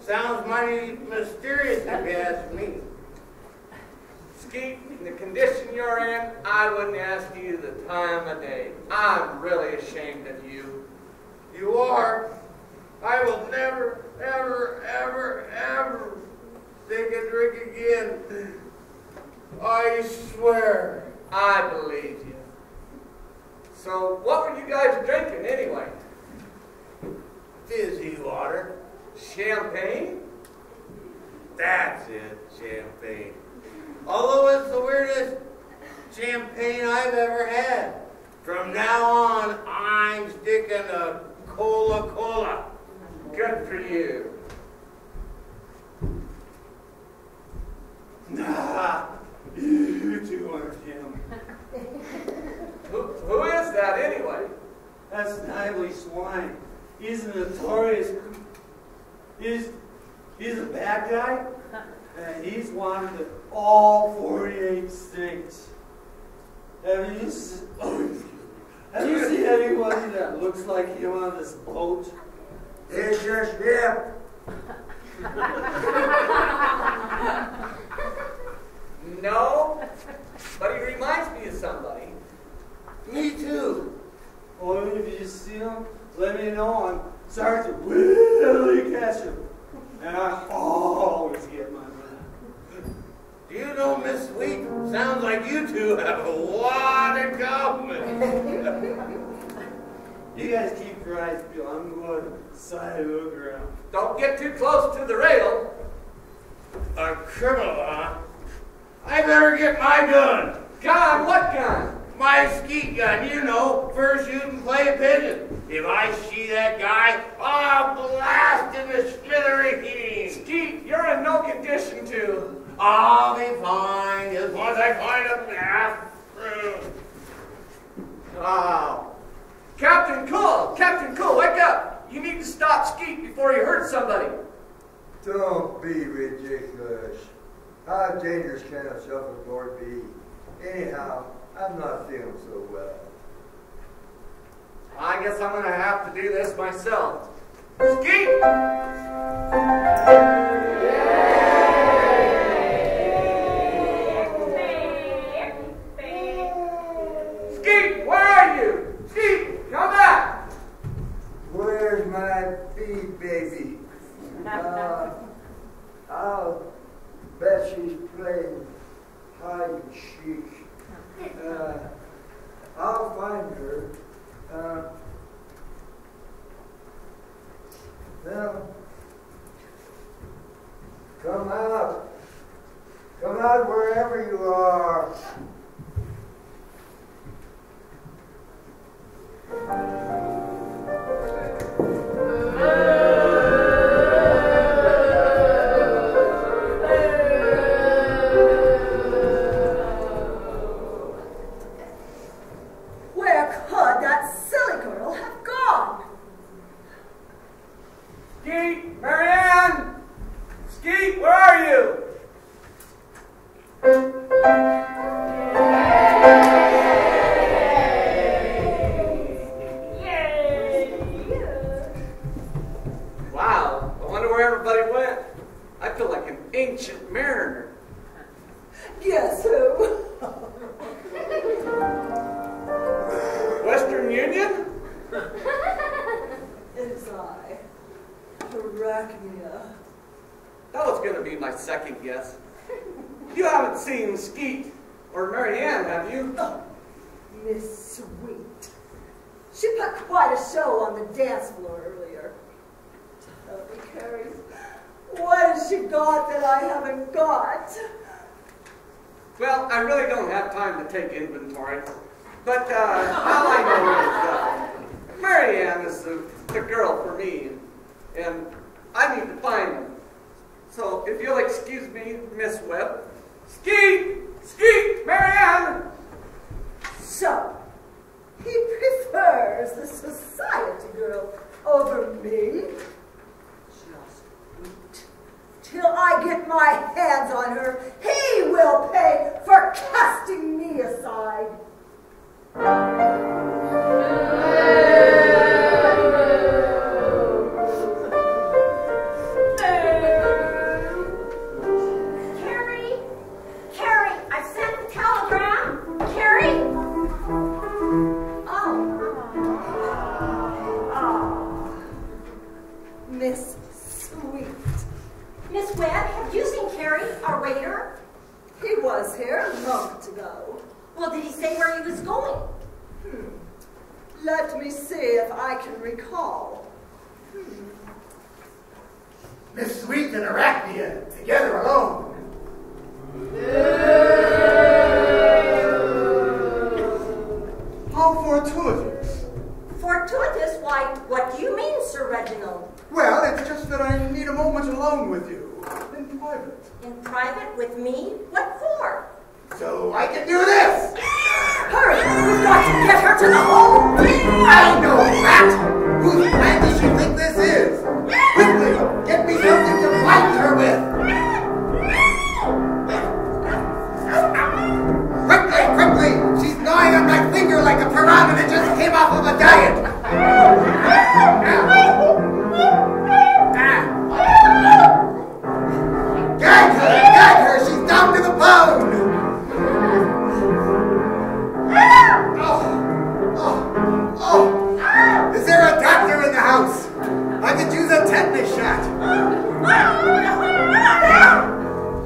Speaker 9: Sounds mighty mysterious if you ask me.
Speaker 10: Skeet, in the condition you're in, I wouldn't ask you the time of day. I'm really ashamed of you.
Speaker 9: You are. I will never, ever, ever, ever take a drink again. I swear.
Speaker 10: I believe you. So, what were you guys drinking anyway?
Speaker 9: Fizzy water.
Speaker 10: Champagne?
Speaker 9: That's it, champagne. Although it's the weirdest champagne I've ever had. From now on, I'm sticking to Cola-Cola.
Speaker 10: Good for you.
Speaker 17: Nah, you two aren't him.
Speaker 10: Who is that anyway?
Speaker 17: That's Snively Swine. He's a notorious. He's a bad guy, and he's wanted in all 48 states. Have you seen anybody that looks like him on this boat?
Speaker 8: It's just him.
Speaker 10: No, but he reminds me of somebody.
Speaker 9: Me too.
Speaker 17: Or if you see him, let me know. I'm Sergeant Willie Ketchum, and I always get my man.
Speaker 9: Do you know, Miss Sweet? Sounds like you two have a lot in common.
Speaker 17: You guys keep your eyes peeled. I'm going to side hook around.
Speaker 10: Don't get too close to the rail.
Speaker 9: A criminal, huh? I better get my gun.
Speaker 10: Gun? What gun?
Speaker 9: My skeet gun, you know, first shoot and play a pigeon. If I see that guy, I'll blast him to smithereens.
Speaker 10: Skeet, you're in no condition to.
Speaker 9: I'll be fine as long as I find a bathroom.
Speaker 10: Oh. Captain Cool, wake up. You need to stop Skeet before he hurts somebody.
Speaker 8: Don't be ridiculous. How dangerous can a self-employed be? Anyhow, I'm not feeling so well.
Speaker 10: I guess I'm going to have to do this myself. Skeet! Skeet, where are you? Skeet, come back!
Speaker 8: Where's my bee baby? I'll bet she's playing hide and seek. I'll find her. Well,
Speaker 7: arachnia.
Speaker 10: That was going to be my second guess. You haven't seen Skeet or Mary Ann, have you?
Speaker 7: Oh, Miss Sweet. She put quite a show on the dance floor earlier. Tell me, Carrie, what has she got that I haven't got?
Speaker 10: Well, I really don't have time to take inventory. But all I know is Mary Ann is the girl for me. And I need to find her. So if you'll excuse me, Miss Webb. Skeet! Skeet! Mary Ann!
Speaker 7: So, he prefers the society girl over me? Just wait till I get my hands on her. He will pay for casting me aside.
Speaker 5: Carrie, I sent the telegram. Carrie?
Speaker 7: Miss Sweet.
Speaker 5: Miss Webb, have you seen Carrie, our waiter?
Speaker 7: He was here a moment ago.
Speaker 5: Well, did he say where he was going?
Speaker 7: Let me see if I can recall.
Speaker 14: Miss Sweet and Arachnia, together alone. How fortuitous.
Speaker 5: Fortuitous? Why, what do you mean, Sir Reginald?
Speaker 14: Well, it's just that I need a moment alone with you, in private.
Speaker 5: In private with me? What for?
Speaker 14: So I can do this!
Speaker 7: Hurry! We've got to get her to the home!
Speaker 14: I know that! Whose plan does she think this is? Quickly, get me something to frighten her with! Quickly! She's gnawing on my finger like a piranha that just came off of a diet! Gag her! She's down to the bone! Is there a doctor in the house? I could use a tetanus shot.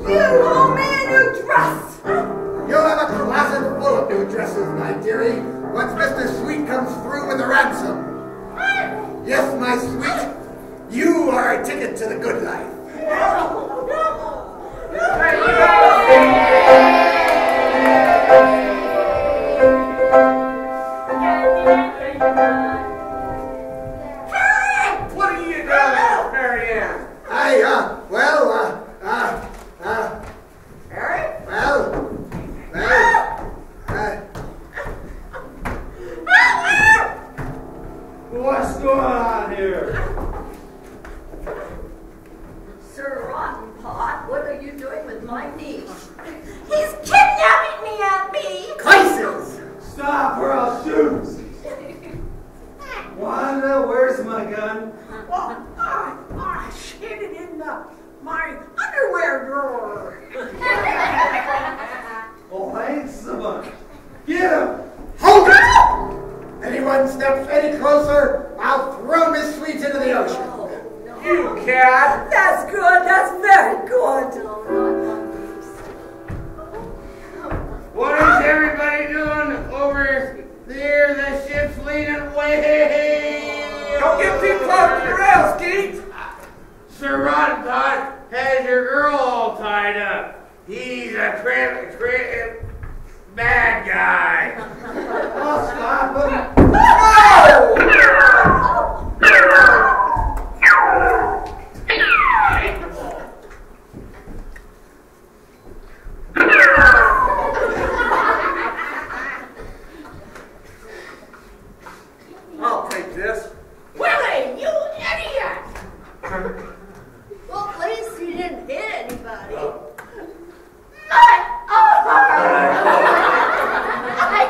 Speaker 7: You owe me a new dress!
Speaker 14: You'll have a closet full of new dresses, my dearie, once Mr. Sweet comes through with the ransom. Yes, my sweet, you are a ticket to the good life.
Speaker 10: What are you doing, Mary Ann?
Speaker 17: What's going on here?
Speaker 6: Sir Rotten Pot, what are you doing with my niece?
Speaker 5: He's kidnapping me, Aunt Bee!
Speaker 14: Crisis!
Speaker 17: Stop or I'll shoot! Wanda, where's my gun?
Speaker 4: Well, I hid it in my underwear drawer.
Speaker 17: Oh, thanks a bunch. Get him!
Speaker 14: Hold it! Anyone steps any closer, I'll throw Miss Sweet into the ocean.
Speaker 10: You cat!
Speaker 7: That's good, that's very good.
Speaker 9: What is everybody doing over there? The ship's leaning way.
Speaker 10: Don't get too close to the rail, Skeet!
Speaker 9: Sir Rodpot has your girl all tied up. He's a bad guy.
Speaker 17: I'll stop him.
Speaker 10: I'll take this.
Speaker 4: Willie, you idiot!
Speaker 3: Well, at least you didn't hit anybody.
Speaker 4: Not over!
Speaker 3: I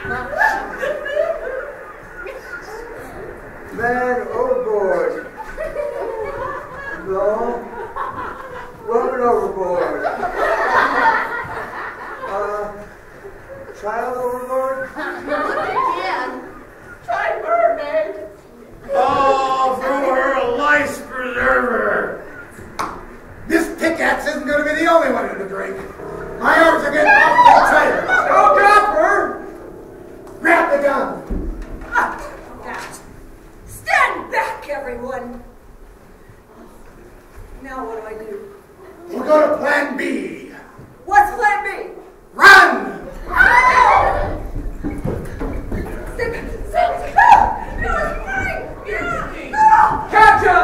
Speaker 8: Man overboard. No. Woman overboard. Child overboard?
Speaker 4: Again. Try mermaid.
Speaker 14: Oh, throw her a lice preserver. This pickaxe isn't going to be the only one in the drink. My arms are getting awfully tired.
Speaker 10: Go drop her!
Speaker 14: Grab the gun.
Speaker 7: Stand back, everyone. Now what do I do?
Speaker 14: We'll go to Plan B.
Speaker 7: What's Plan B?
Speaker 14: Run!
Speaker 10: Catch him!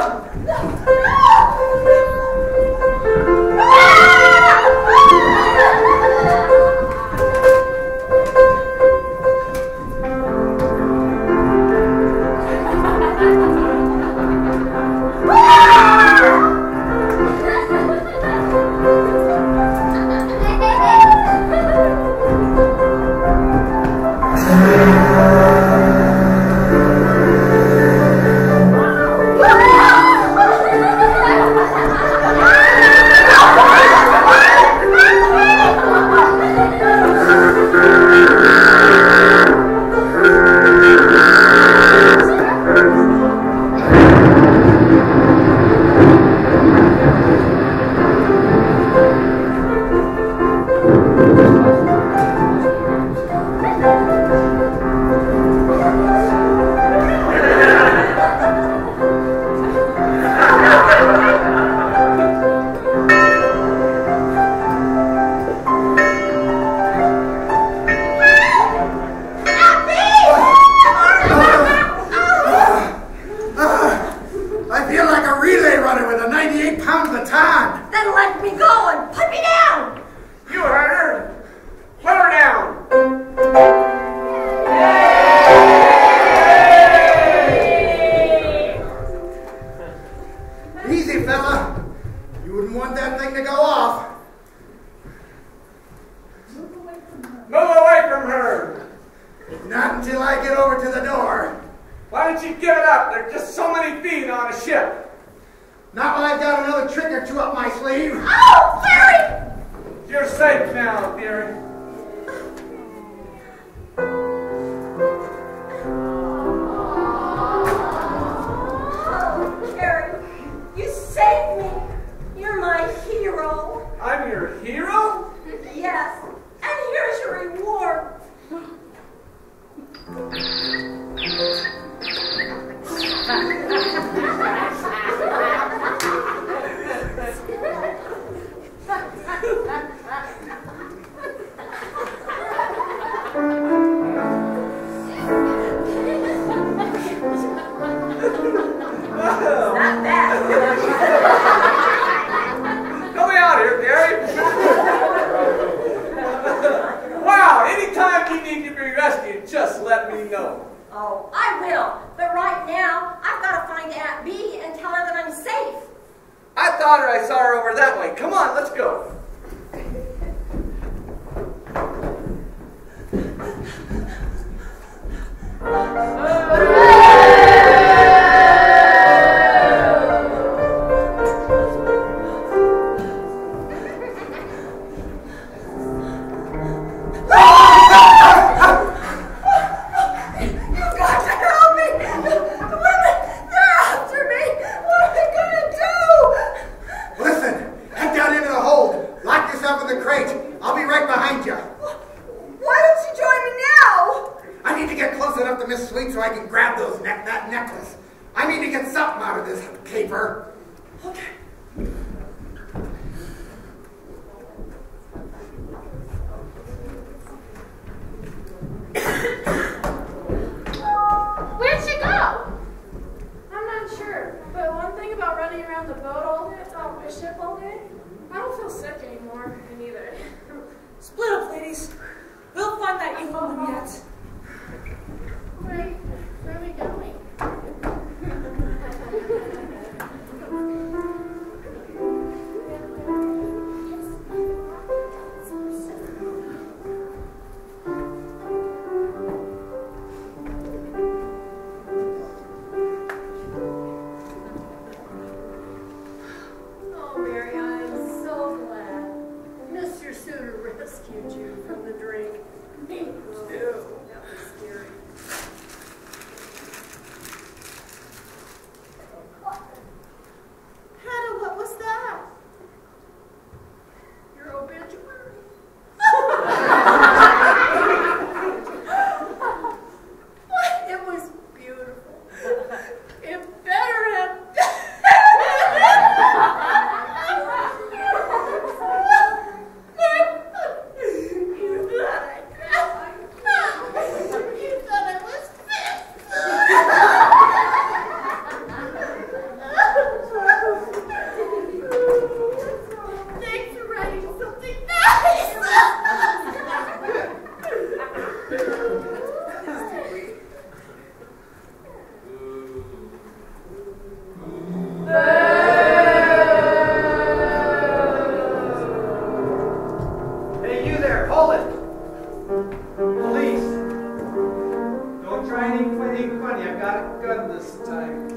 Speaker 10: ain't funny. I've got a gun this time.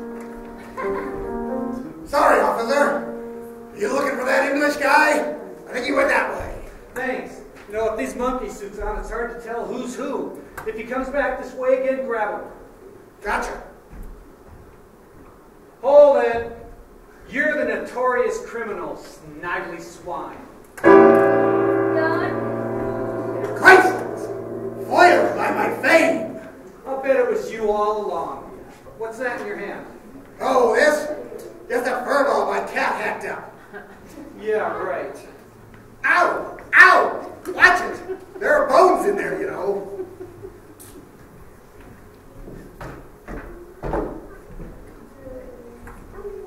Speaker 14: Sorry, officer. Are you looking for that English guy? I think he went that way.
Speaker 10: Thanks. You know, with these monkey suits on, it's hard to tell who's who. If he comes back this way again, grab him.
Speaker 14: Gotcha.
Speaker 10: Hold it. You're the notorious criminal, snaggly swine.
Speaker 14: Christ! Foiled by my fame.
Speaker 10: I'll bet it was you all along. What's that in your hand?
Speaker 14: Oh, this? Just a fur ball my cat hacked up.
Speaker 10: Yeah, right.
Speaker 14: Ow! Ow! Watch it! There are bones in there, you know.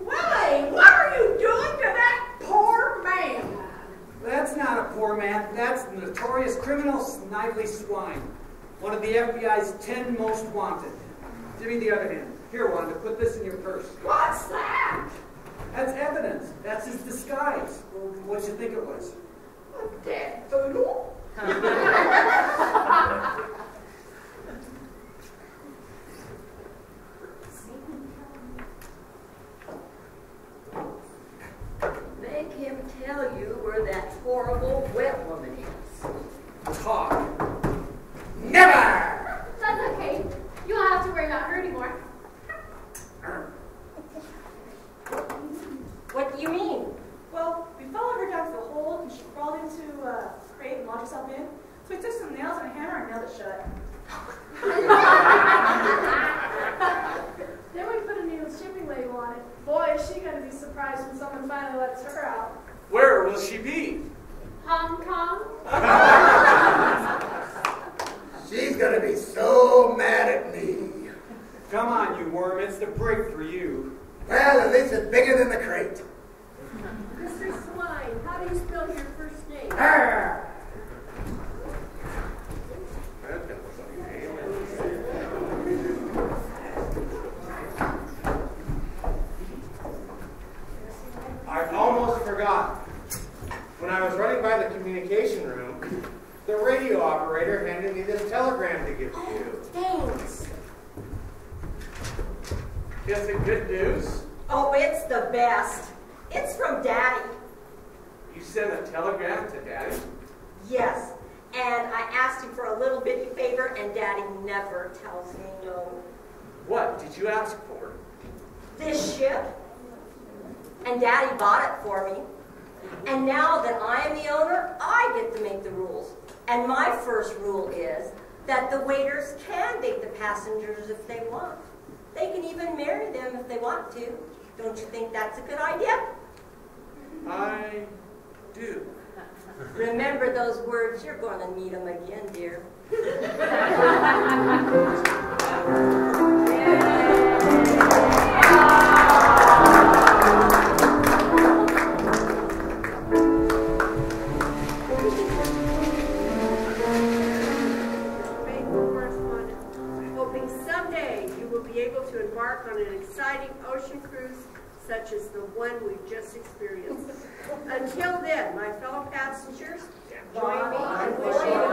Speaker 4: Willie, what are you doing to that poor man?
Speaker 10: That's not a poor man. That's the notorious criminal, Snively Swine. One of the FBI's 10 most wanted. Give me the other hand. Here, Wanda, put this in your purse.
Speaker 4: What's that?
Speaker 10: That's evidence. That's his disguise. Well, what'd you think it was?
Speaker 4: A dead poodle?
Speaker 6: Make him tell you where that horrible wet woman is.
Speaker 10: Talk.
Speaker 14: Never!
Speaker 12: That's okay. You don't have to worry about her anymore.
Speaker 5: What do you mean?
Speaker 13: Well, we followed her down to the hole and she crawled into a crate and locked herself in. So we took some nails and a hammer and nailed it shut.
Speaker 11: Then we put a new shipping label on it. Boy, is she going to be surprised when someone finally lets her out.
Speaker 10: Where will she be?
Speaker 12: Hong Kong?
Speaker 14: She's gonna be so mad at me.
Speaker 10: Come on, you worm. It's the break for you.
Speaker 14: Well, at least it's bigger than the crate.
Speaker 15: Mr. Swine, how do you spell your first name?
Speaker 14: Arr!
Speaker 9: I almost forgot. When I was running by the communication room, the radio operator handed me this telegram to give to you.
Speaker 5: Thanks.
Speaker 10: Is it good news?
Speaker 5: Oh, it's the best. It's from Daddy.
Speaker 10: You sent a telegram to Daddy?
Speaker 5: Yes. And I asked him for a little bitty favor, and Daddy never tells me no.
Speaker 10: What did you ask for?
Speaker 5: This ship. And Daddy bought it for me. And now that I am the owner, I get to make the rules. And my first rule is that the waiters can date the passengers if they want. They can even marry them if they want to. Don't you think that's a good idea?
Speaker 10: I do.
Speaker 5: Remember those words. You're going to need them again, dear.
Speaker 15: Hoping someday you will be able to embark on an exciting ocean cruise such as the one we've just experienced. Until then, my fellow passengers, join me in wishing you a